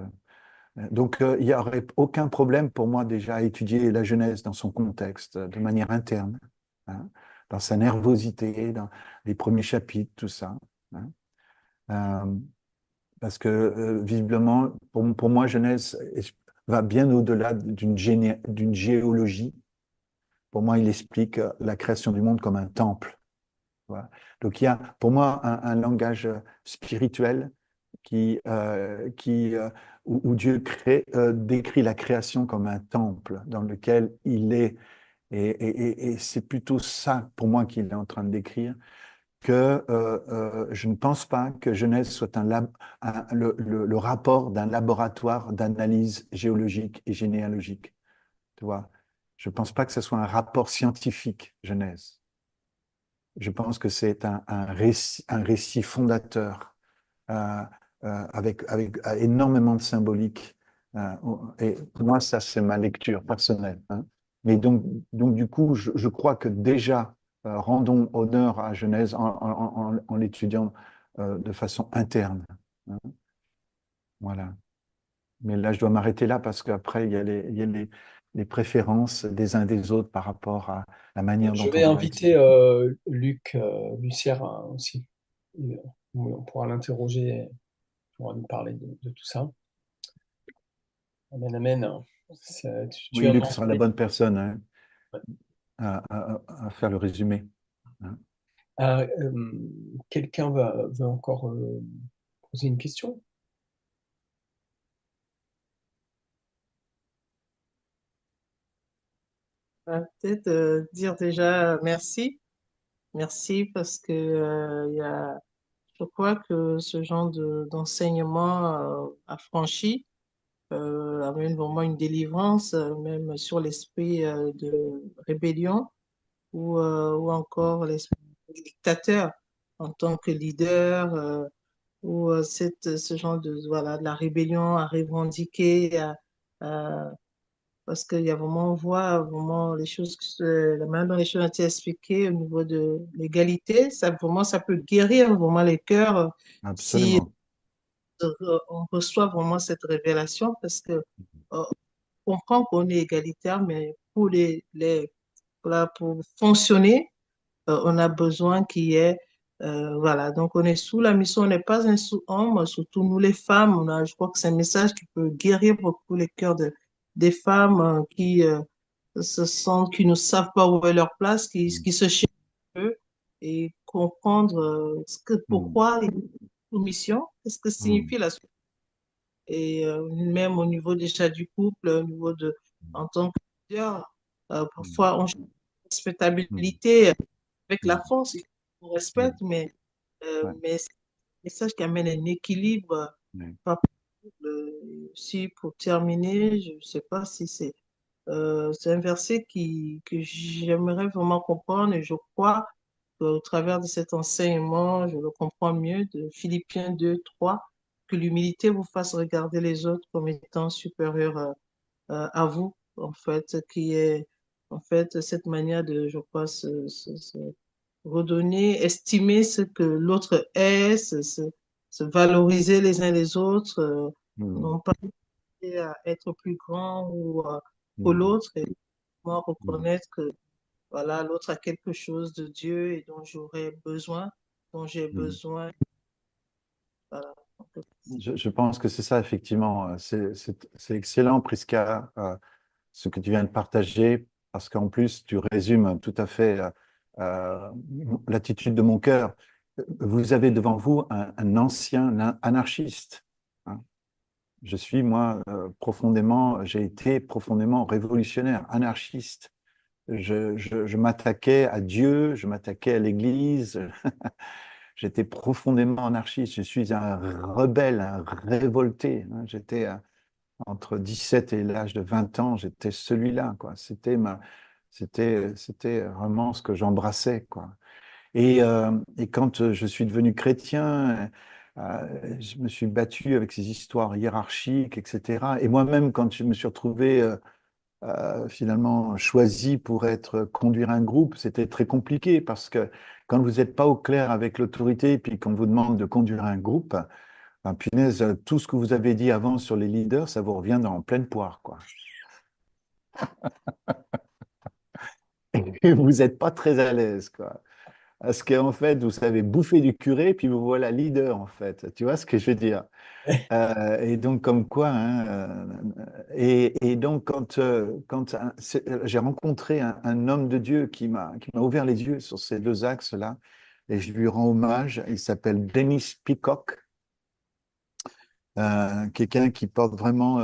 Speaker 2: Donc, il n'y aurait aucun problème pour moi déjà à étudier la Genèse dans son contexte, de manière interne, hein, dans sa nervosité, dans les premiers chapitres, tout ça, hein. Euh, Parce que visiblement, pour moi, Genèse va bien au-delà d'une géologie. Pour moi, il explique la création du monde comme un temple. Voilà. Donc il y a pour moi un langage spirituel où Dieu décrit la création comme un temple dans lequel il est. Et c'est plutôt ça pour moi qu'il est en train de décrire que je ne pense pas que Genèse soit le rapport d'un laboratoire d'analyse géologique et généalogique. Tu vois? Je ne pense pas que ce soit un rapport scientifique, Genèse. Je pense que c'est un récit fondateur euh, avec énormément de symbolique. Et pour moi, ça, c'est ma lecture personnelle, hein. Mais donc, du coup, je crois que déjà, rendons honneur à Genèse en l'étudiant de façon interne, hein. Voilà. Mais là, je dois m'arrêter là parce qu'après, il y a les préférences des uns des autres par rapport à la manière
Speaker 1: Je
Speaker 2: dont on
Speaker 1: vais
Speaker 2: va
Speaker 1: inviter
Speaker 2: étudier.
Speaker 1: Luc Lucière aussi. On pourra l'interroger, on pourra nous parler de tout ça. Amen, amen. Tu
Speaker 2: Oui,
Speaker 1: as
Speaker 2: Luc sera la
Speaker 1: demandé.
Speaker 2: bonne personne, hein, à faire le résumé, hein.
Speaker 1: Quelqu'un veut encore poser une question?
Speaker 6: Peut-être dire déjà merci. Merci parce que je crois que ce genre d'enseignement affranchi amène vraiment une délivrance, même sur l'esprit de rébellion ou encore l'esprit du dictateur en tant que leader ou ce genre voilà, de la rébellion à revendiquer, parce qu'il y a vraiment, on voit vraiment les choses, la manière dont les choses ont été expliquées au niveau de l'égalité, ça vraiment, ça peut guérir vraiment les cœurs si
Speaker 2: Absolument.
Speaker 6: on reçoit vraiment cette révélation, parce que on comprend qu'on est égalitaire, mais pour pour fonctionner, on a besoin qu'il y ait, voilà, donc on est sous la mission, on n'est pas un sous-homme, surtout nous les femmes, je crois que c'est un message qui peut guérir beaucoup les cœurs des femmes qui se sentent, qui ne savent pas où est leur place, qui se cherchent un peu et comprendre
Speaker 2: Mm.
Speaker 6: pourquoi ils ont une mission, qu'est-ce que
Speaker 2: Mm.
Speaker 6: signifie la et même au niveau déjà du couple, au niveau en tant que leader,
Speaker 2: Mm.
Speaker 6: parfois on cherche la
Speaker 2: Mm.
Speaker 6: respectabilité avec la
Speaker 2: Mm.
Speaker 6: force, on
Speaker 2: Mm.
Speaker 6: respecte,
Speaker 2: Ouais.
Speaker 6: mais c'est un message qui amène un équilibre.
Speaker 2: Ouais.
Speaker 6: Pas si pour terminer, je ne sais pas si c'est un verset que j'aimerais vraiment comprendre et je crois qu'au travers de cet enseignement, je le comprends mieux de Philippiens 2:3 que l'humilité vous fasse regarder les autres comme étant supérieurs à vous, en fait, qui est en fait cette manière de, je crois, se redonner, estimer ce que l'autre est, se valoriser les uns les autres,
Speaker 2: Mm.
Speaker 6: non pas à être plus grand ou que
Speaker 2: Mm.
Speaker 6: l'autre, et moi
Speaker 2: Mm.
Speaker 6: reconnaître que voilà, l'autre a quelque chose de Dieu et dont j'aurais besoin, dont j'ai
Speaker 2: Mm.
Speaker 6: besoin. Voilà.
Speaker 2: Je pense que c'est ça, effectivement. C'est excellent, Prisca, ce que tu viens de partager, parce qu'en plus, tu résumes tout à fait euh, l'attitude de mon cœur. Vous avez devant vous un ancien anarchiste, hein. Je suis, moi, j'ai été profondément révolutionnaire, anarchiste. Je m'attaquais à Dieu, je m'attaquais à l'Église. J'étais profondément anarchiste. Je suis un rebelle, un révolté, hein. J'étais entre 17 et l'âge de 20 ans, j'étais celui-là, quoi. C'était vraiment ce que j'embrassais, quoi. Et quand je suis devenu chrétien, je me suis battu avec ces histoires hiérarchiques, etc. Et moi-même, quand je me suis retrouvé finalement choisi pour conduire un groupe, c'était très compliqué parce que quand vous n'êtes pas au clair avec l'autorité et puis qu'on vous demande de conduire un groupe, ben, punaise, tout ce que vous avez dit avant sur les leaders, ça vous revient en pleine poire, quoi. Et vous n'êtes pas très à l'aise, quoi. Parce qu'en fait, vous savez bouffer du curé, puis vous voilà leader, en fait. Tu vois ce que je veux dire? Et donc, comme quoi, hein, et donc, j'ai rencontré un homme de Dieu qui m'a ouvert les yeux sur ces deux axes-là, et je lui rends hommage. Il s'appelle Dennis Peacock, quelqu'un qui porte vraiment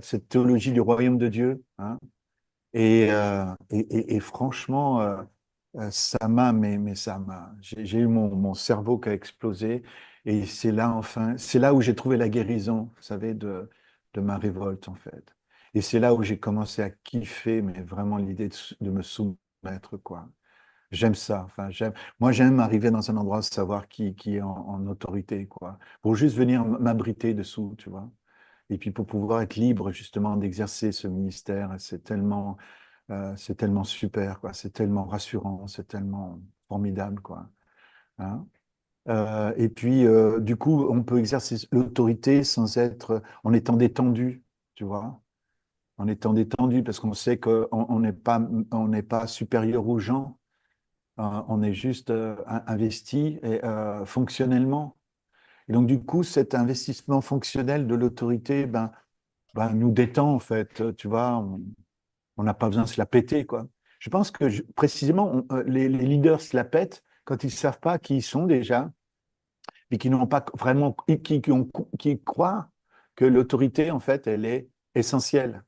Speaker 2: cette théologie du royaume de Dieu, hein. Et franchement, j'ai eu mon cerveau qui a explosé. Et c'est là où j'ai trouvé la guérison, vous savez, de ma révolte, en fait. Et c'est là où j'ai commencé à kiffer, mais vraiment l'idée de me soumettre, quoi. J'aime ça. Enfin, moi, j'aime arriver dans un endroit, savoir qui est en autorité, quoi. Pour juste venir m'abriter dessous, tu vois. Et puis pour pouvoir être libre, justement, d'exercer ce ministère, c'est tellement super, quoi. C'est tellement rassurant, c'est tellement formidable, quoi, hein. Et puis, du coup, on peut exercer l'autorité en étant détendu, tu vois, en étant détendu, parce qu'on sait on n'est pas supérieur aux gens, on est juste investi et, fonctionnellement. Et donc, du coup, cet investissement fonctionnel de l'autorité, ben, nous détend, en fait, tu vois. On n'a pas besoin de se la péter, quoi. Je pense que précisément, les leaders se la pètent quand ils ne savent pas qui ils sont déjà, et qui n'ont pas vraiment, qui croient que l'autorité, en fait, elle est essentielle.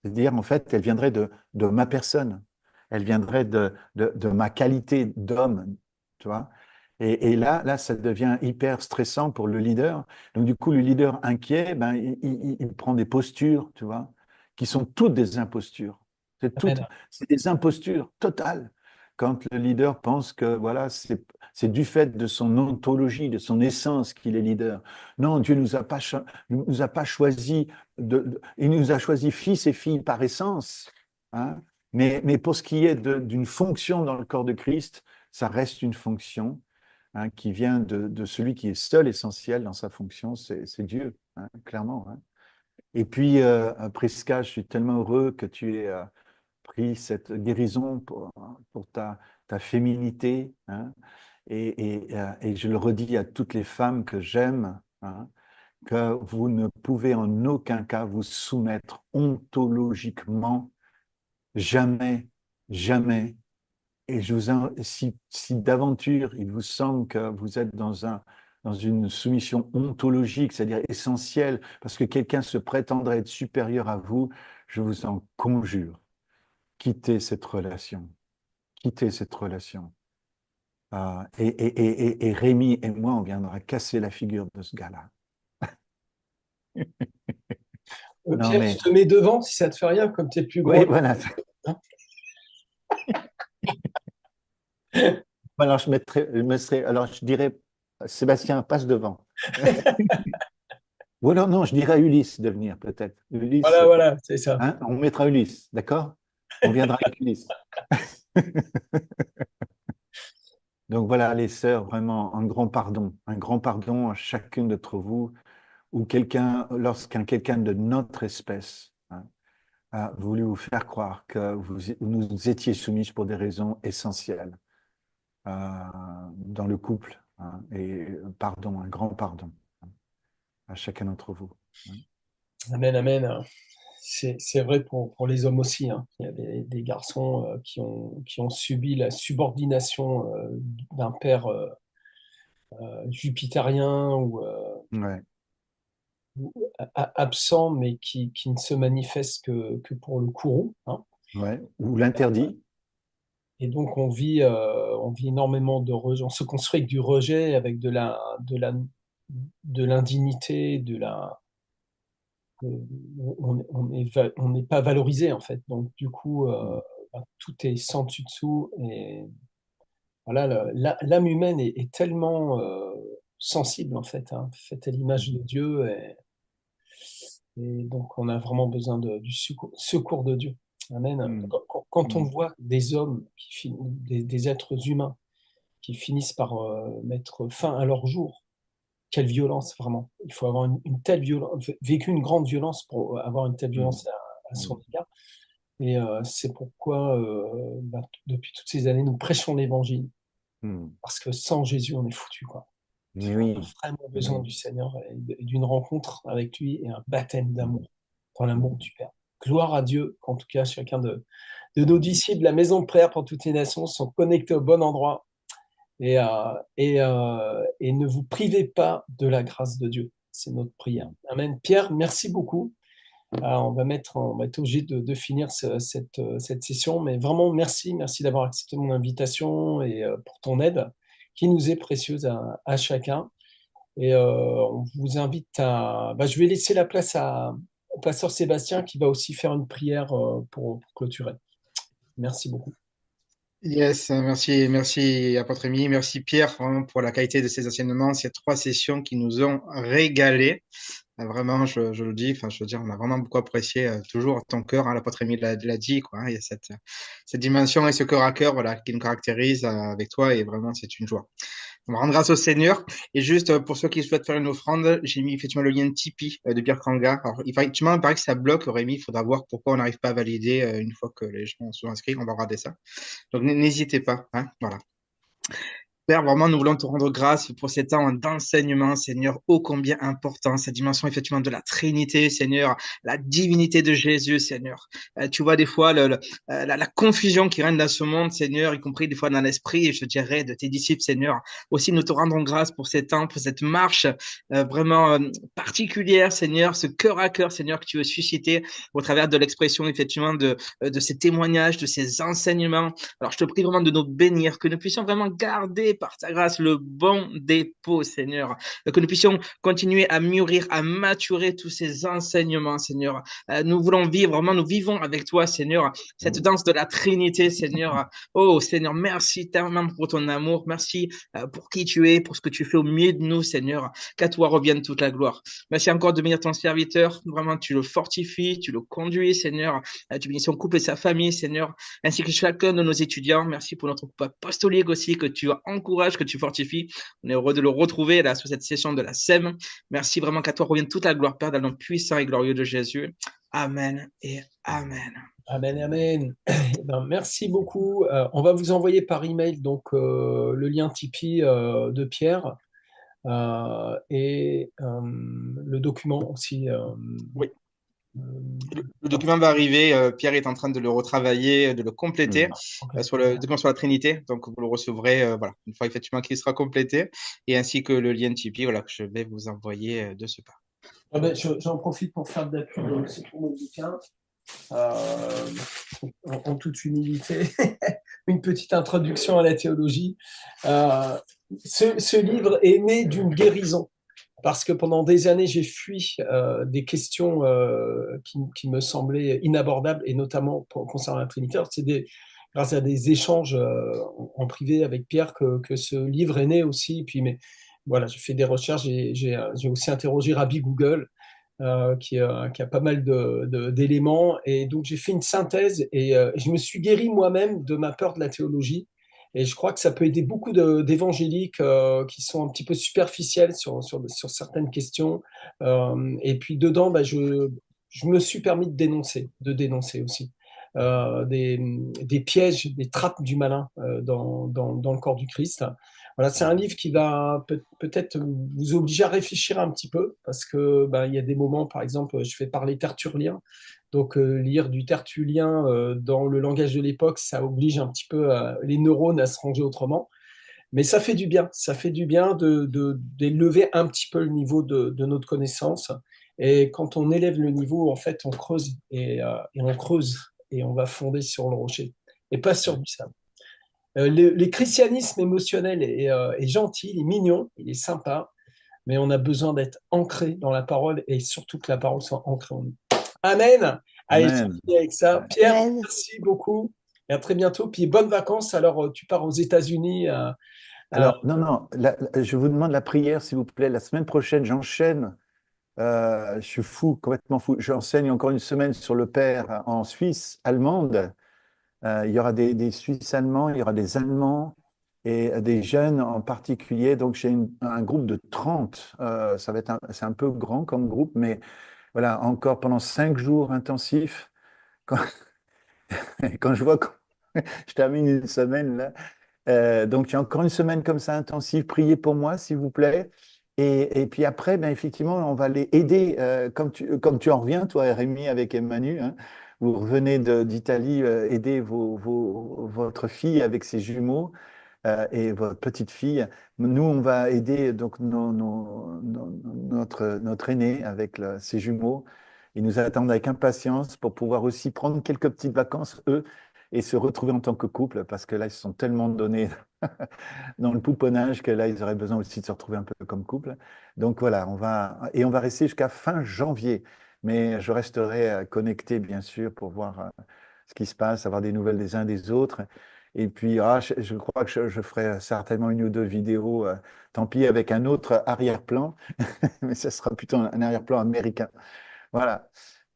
Speaker 2: C'est-à-dire, en fait, elle viendrait de ma personne. Elle viendrait de ma qualité d'homme, tu vois. Et là, ça devient hyper stressant pour le leader. Donc, du coup, le leader inquiet, ben, il prend des postures, tu vois, qui sont toutes des impostures.
Speaker 1: Amen.
Speaker 2: C'est des impostures totales. Quand le leader pense que, voilà, c'est du fait de son ontologie, de son essence qu'il est leader. Non, Dieu nous a pas choisi il nous a choisi fils et filles par essence, hein. Mais pour ce qui est d'une fonction dans le corps de Christ, ça reste une fonction, hein, qui vient de celui qui est seul essentiel dans sa fonction, c'est Dieu, hein, clairement, hein. Et puis, Prisca, je suis tellement heureux que tu aies pris cette guérison pour ta féminité, hein, et je le redis à toutes les femmes que j'aime, hein, que vous ne pouvez en aucun cas vous soumettre ontologiquement, jamais, jamais. Et si d'aventure il vous semble que vous êtes dans une soumission ontologique, c'est-à-dire essentielle, parce que quelqu'un se prétendrait être supérieur à vous, je vous en conjure, quittez cette relation. Quittez cette relation. Et Rémi et moi, on viendra casser la figure de ce gars-là. Non,
Speaker 1: Pierre, je
Speaker 2: mais
Speaker 1: te mets devant si ça te fait rien, comme tu es plus
Speaker 2: oui,
Speaker 1: grand.
Speaker 2: voilà.
Speaker 1: Hein.
Speaker 2: Alors, alors, je dirais, Sébastien, passe devant. Ou alors, non, je dirais à Ulysse de venir, peut-être. Ulysse,
Speaker 1: Voilà, c'est ça.
Speaker 2: hein, on mettra Ulysse, d'accord? On viendra avec Ulysse. Donc voilà, les sœurs, vraiment un grand pardon à chacune d'entre vous, ou quelqu'un de notre espèce, hein, a voulu vous faire croire que nous étiez soumis pour des raisons essentielles dans le couple, hein, et pardon, un grand pardon, hein, à chacun d'entre vous. Hein.
Speaker 1: Amen, amen. C'est vrai pour les hommes aussi, hein. Il y a des garçons qui ont subi la subordination d'un père jupitérien
Speaker 2: Ouais,
Speaker 1: ou absent, mais qui ne se manifeste que pour le courroux, hein.
Speaker 2: ouais. Ou l'interdit.
Speaker 1: Et donc on vit énormément de rejet. On se construit avec du rejet, avec de l'indignité, on n'est pas valorisé en fait. Donc du coup, tout est sans dessus dessous. Et voilà, l'âme humaine est tellement sensible en fait, hein, faite à l'image de Dieu. Et donc on a vraiment besoin du secours de Dieu. Amen.
Speaker 2: Mm,
Speaker 1: Quand on
Speaker 2: mm,
Speaker 1: voit des hommes, des êtres humains qui finissent par mettre fin à leur jour, quelle violence vraiment. Il faut avoir une telle violence, vécu une grande violence pour avoir une telle
Speaker 2: mm,
Speaker 1: violence à son
Speaker 2: mm,
Speaker 1: égard. Et c'est pourquoi, depuis toutes ces années, nous prêchons l'évangile.
Speaker 2: mm.
Speaker 1: Parce que sans Jésus, on est foutu, quoi.
Speaker 2: Mais
Speaker 1: On a
Speaker 2: oui,
Speaker 1: vraiment
Speaker 2: mais
Speaker 1: besoin
Speaker 2: oui.
Speaker 1: du Seigneur et d'une rencontre avec lui et un baptême
Speaker 2: Mm,
Speaker 1: d'amour, dans l'amour
Speaker 2: mm,
Speaker 1: du Père. Gloire à Dieu, qu'en tout cas, chacun de nos disciples de la maison de prière pour toutes les nations sont connectés au bon endroit et ne vous privez pas de la grâce de Dieu. C'est notre prière.
Speaker 2: mm.
Speaker 1: Amen. Pierre, merci beaucoup. On va être obligé de finir cette session, mais vraiment merci d'avoir accepté mon invitation et pour ton aide qui nous est précieuse à chacun. Et on vous invite je vais laisser la place au pasteur Sébastien qui va aussi faire une prière pour clôturer. Merci beaucoup.
Speaker 4: Yes, merci apôtre Rémi, merci Pierre vraiment pour la qualité de ces enseignements, ces 3 sessions qui nous ont régalé. Vraiment, je le dis, enfin, je veux dire, on a vraiment beaucoup apprécié toujours ton cœur, hein, l'apôtre Rémi l'a dit, quoi, hein, il y a cette dimension et ce cœur à cœur, voilà, qui nous caractérise avec toi et vraiment, c'est une joie. On va rendre grâce au Seigneur. Et juste pour ceux qui souhaitent faire une offrande, j'ai mis effectivement le lien Tipeee de Pierre Kanga. Alors, effectivement, il paraît que ça bloque, Rémi. Il faudra voir pourquoi on n'arrive pas à valider une fois que les gens sont inscrits. On va regarder ça. Donc, n'hésitez pas. Hein, voilà. Père, vraiment, nous voulons te rendre grâce pour ces temps d'enseignement, Seigneur, ô combien important, cette dimension effectivement de la Trinité, Seigneur, la divinité de Jésus, Seigneur. Tu vois des fois la confusion qui règne dans ce monde, Seigneur, y compris des fois dans l'esprit, je dirais, de tes disciples, Seigneur. Aussi, nous te rendons grâce pour ces temps, pour cette marche vraiment particulière, Seigneur, ce cœur à cœur, Seigneur, que tu veux susciter au travers de l'expression, effectivement, de ces témoignages, de ces enseignements. Alors, je te prie vraiment de nous bénir, que nous puissions vraiment garder par ta grâce le bon dépôt, Seigneur. Que nous puissions continuer à mûrir, à maturer tous ces enseignements, Seigneur. Nous voulons vivre, vraiment, nous vivons avec toi, Seigneur, cette danse de la Trinité, Seigneur. Oh, Seigneur, merci tellement pour ton amour. Merci pour qui tu es, pour ce que tu fais au milieu de nous, Seigneur. Qu'à toi revienne toute la gloire. Merci encore de bénir ton serviteur. Vraiment, tu le fortifies, tu le conduis, Seigneur. Tu bénis son couple et sa famille, Seigneur, ainsi que chacun de nos étudiants. Merci pour notre groupe apostolique aussi, que tu encourages, que tu fortifies. On est heureux de le retrouver là sur cette session de la SEM. Merci vraiment qu'à toi revienne toute la gloire, Père, dans le nom puissant et glorieux de Jésus. Amen et Amen.
Speaker 1: Amen, amen. Eh ben, merci beaucoup. On va vous envoyer par email donc le lien Tipeee de Pierre et le document aussi.
Speaker 4: Oui.
Speaker 1: Euh,
Speaker 4: Le document va arriver. Pierre est en train de le retravailler, de le compléter
Speaker 1: ok.
Speaker 4: sur le document sur la Trinité. Donc, vous le recevrez voilà, une fois effectivement qu'il sera complété, et ainsi que le lien Tipeee voilà, que je vais vous envoyer de ce pas.
Speaker 1: Ah ben, j'en profite pour faire de la pub aussi pour mon bouquin. Euh, en toute humilité, une petite introduction à la théologie. Euh, ce livre est né d'une guérison, parce que pendant des années, j'ai fui des questions qui me semblaient inabordables, et notamment concernant la Trinité. C'est grâce à des échanges en privé avec Pierre que ce livre est né aussi. Puis, mais voilà, j'ai fait des recherches, j'ai aussi interrogé Rabbi Google, qui a pas mal d'éléments. Et donc, j'ai fait une synthèse et je me suis guéri moi-même de ma peur de la théologie. Et je crois que ça peut aider beaucoup d'évangéliques qui sont un petit peu superficiels sur certaines questions. Et puis, dedans, bah, je me suis permis de dénoncer aussi. Des pièges, des trappes du malin dans le corps du Christ. Voilà, c'est un livre qui va peut-être vous obliger à réfléchir un petit peu, parce que il y a des moments, par exemple, je fais parler tertullien, donc lire du tertullien dans le langage de l'époque, ça oblige un petit peu les neurones à se ranger autrement, mais ça fait du bien d'élever un petit peu le niveau de notre connaissance, et quand on élève le niveau, en fait, on creuse, et on creuse, et on va fonder sur le rocher, et pas sur du sable. Le christianisme émotionnel est gentil, il est mignon, il est sympa, mais on a besoin d'être ancré dans la parole, et surtout que la parole soit ancrée en nous. Amen. Allez, je
Speaker 2: Amen.
Speaker 1: finis avec ça.
Speaker 2: Ouais.
Speaker 1: Pierre,
Speaker 5: Amen.
Speaker 1: merci beaucoup et à très bientôt. Puis bonnes vacances. Alors, tu pars aux États-Unis.
Speaker 2: Alors, non, non, je vous demande la prière, s'il vous plaît. La semaine prochaine, j'enchaîne. Je suis fou, complètement fou. J'enseigne encore une semaine sur le père en Suisse allemande. Il y aura des Suisses allemands, il y aura des Allemands et des jeunes en particulier. Donc, j'ai un groupe de 30. C'est un peu grand comme groupe, mais voilà, encore pendant 5 jours intensifs. Quand, quand je vois que je termine une semaine là, donc, il y a encore une semaine comme ça intensive. Priez pour moi, s'il vous plaît. Et puis après, ben, effectivement, on va les aider. Comme tu en reviens, toi, Rémi, avec Emmanuel, hein, vous revenez d'Italie, aider votre fille avec ses jumeaux et votre petite fille. Nous, on va aider donc notre aîné avec ses jumeaux. Ils nous attendent avec impatience pour pouvoir aussi prendre quelques petites vacances, eux, et se retrouver en tant que couple, parce que là, ils se sont tellement donnés dans le pouponnage que là, ils auraient besoin aussi de se retrouver un peu comme couple. Donc voilà, on va rester jusqu'à fin janvier. Mais je resterai connecté, bien sûr, pour voir ce qui se passe, avoir des nouvelles des uns des autres. Et puis, je crois que je ferai certainement une ou deux vidéos, tant pis, avec un autre arrière-plan, mais ce sera plutôt un arrière-plan américain. Voilà.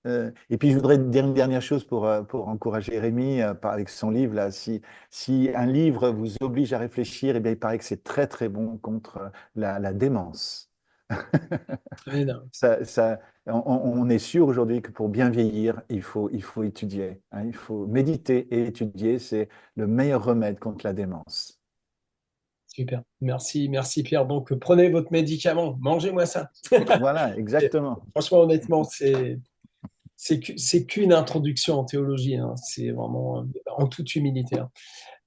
Speaker 2: Et puis, je voudrais dire une dernière chose pour encourager Rémi avec son livre. Là, si un livre vous oblige à réfléchir, eh bien, il paraît que c'est très, très bon contre la démence.
Speaker 1: Amen.
Speaker 2: On est sûr aujourd'hui que pour bien vieillir, il faut étudier, hein, il faut méditer et étudier. C'est le meilleur remède contre la démence.
Speaker 1: Super. Merci, merci Pierre. Donc, prenez votre médicament. Mangez-moi ça.
Speaker 2: Voilà, exactement.
Speaker 1: Franchement, honnêtement, c'est qu'une introduction en théologie, hein. C'est vraiment en toute humilité, hein.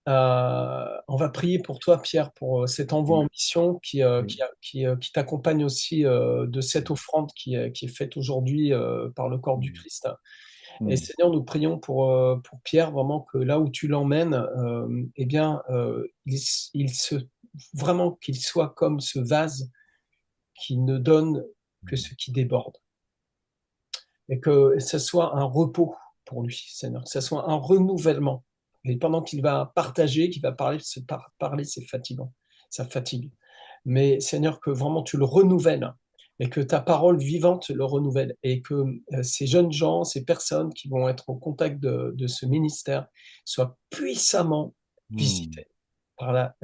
Speaker 1: On va prier pour toi, Pierre, pour cet envoi en
Speaker 2: Oui,
Speaker 1: mission
Speaker 2: oui.
Speaker 1: qui t'accompagne aussi de cette offrande qui est faite aujourd'hui par le corps du
Speaker 2: Mm,
Speaker 1: Christ. Et
Speaker 2: mm,
Speaker 1: Seigneur, nous prions pour Pierre, vraiment que là où tu l'emmènes, eh bien, vraiment qu'il soit comme ce vase qui ne donne que
Speaker 2: mm,
Speaker 1: ce qui déborde. Et que ce soit un repos pour lui, Seigneur, que ce soit un renouvellement. Et pendant qu'il va partager, qu'il va parler, c'est fatigant, ça fatigue. Mais Seigneur, que vraiment tu le renouvelles, et que ta parole vivante le renouvelle, et que ces jeunes gens, ces personnes qui vont être au contact de ce ministère soient puissamment
Speaker 2: mm.
Speaker 1: visités par la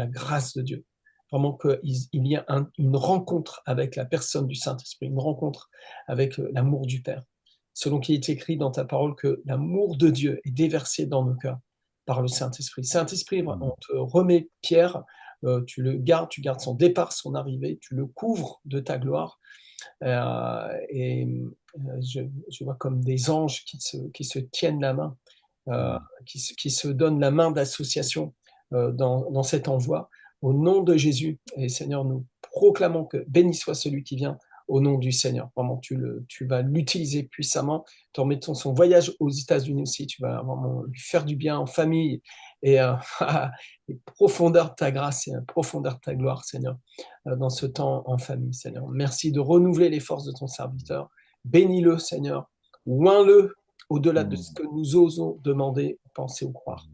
Speaker 1: grâce de Dieu. Vraiment qu'il y ait une rencontre avec la personne du Saint-Esprit, une rencontre avec l'amour du Père. selon qu'il est écrit dans ta parole que l'amour de Dieu est déversé dans nos cœurs par le Saint-Esprit. Saint-Esprit, on te remet Pierre, tu le gardes, tu gardes son départ, son arrivée, tu le couvres de ta gloire. Je vois comme des anges qui se tiennent la main, qui se donnent la main d'association dans cet envoi. Au nom de Jésus, et Seigneur, nous proclamons que béni soit celui qui vient au nom du Seigneur. Vraiment, tu vas l'utiliser puissamment. Tu en mettons son voyage aux États-Unis aussi. Tu vas vraiment lui faire du bien en famille et profondeur de ta grâce et profondeur de ta gloire, Seigneur, dans ce temps en famille, Seigneur. Merci de renouveler les forces de ton serviteur. Bénis-le, Seigneur. Oins-le au-delà de ce que nous osons demander, penser ou croire.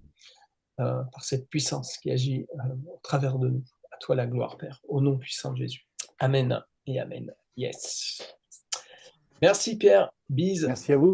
Speaker 1: Par cette puissance qui agit au travers de nous. À toi la gloire, Père, au nom puissant de Jésus. Amen et amen. Yes. Merci Pierre. Bise.
Speaker 2: Merci à vous.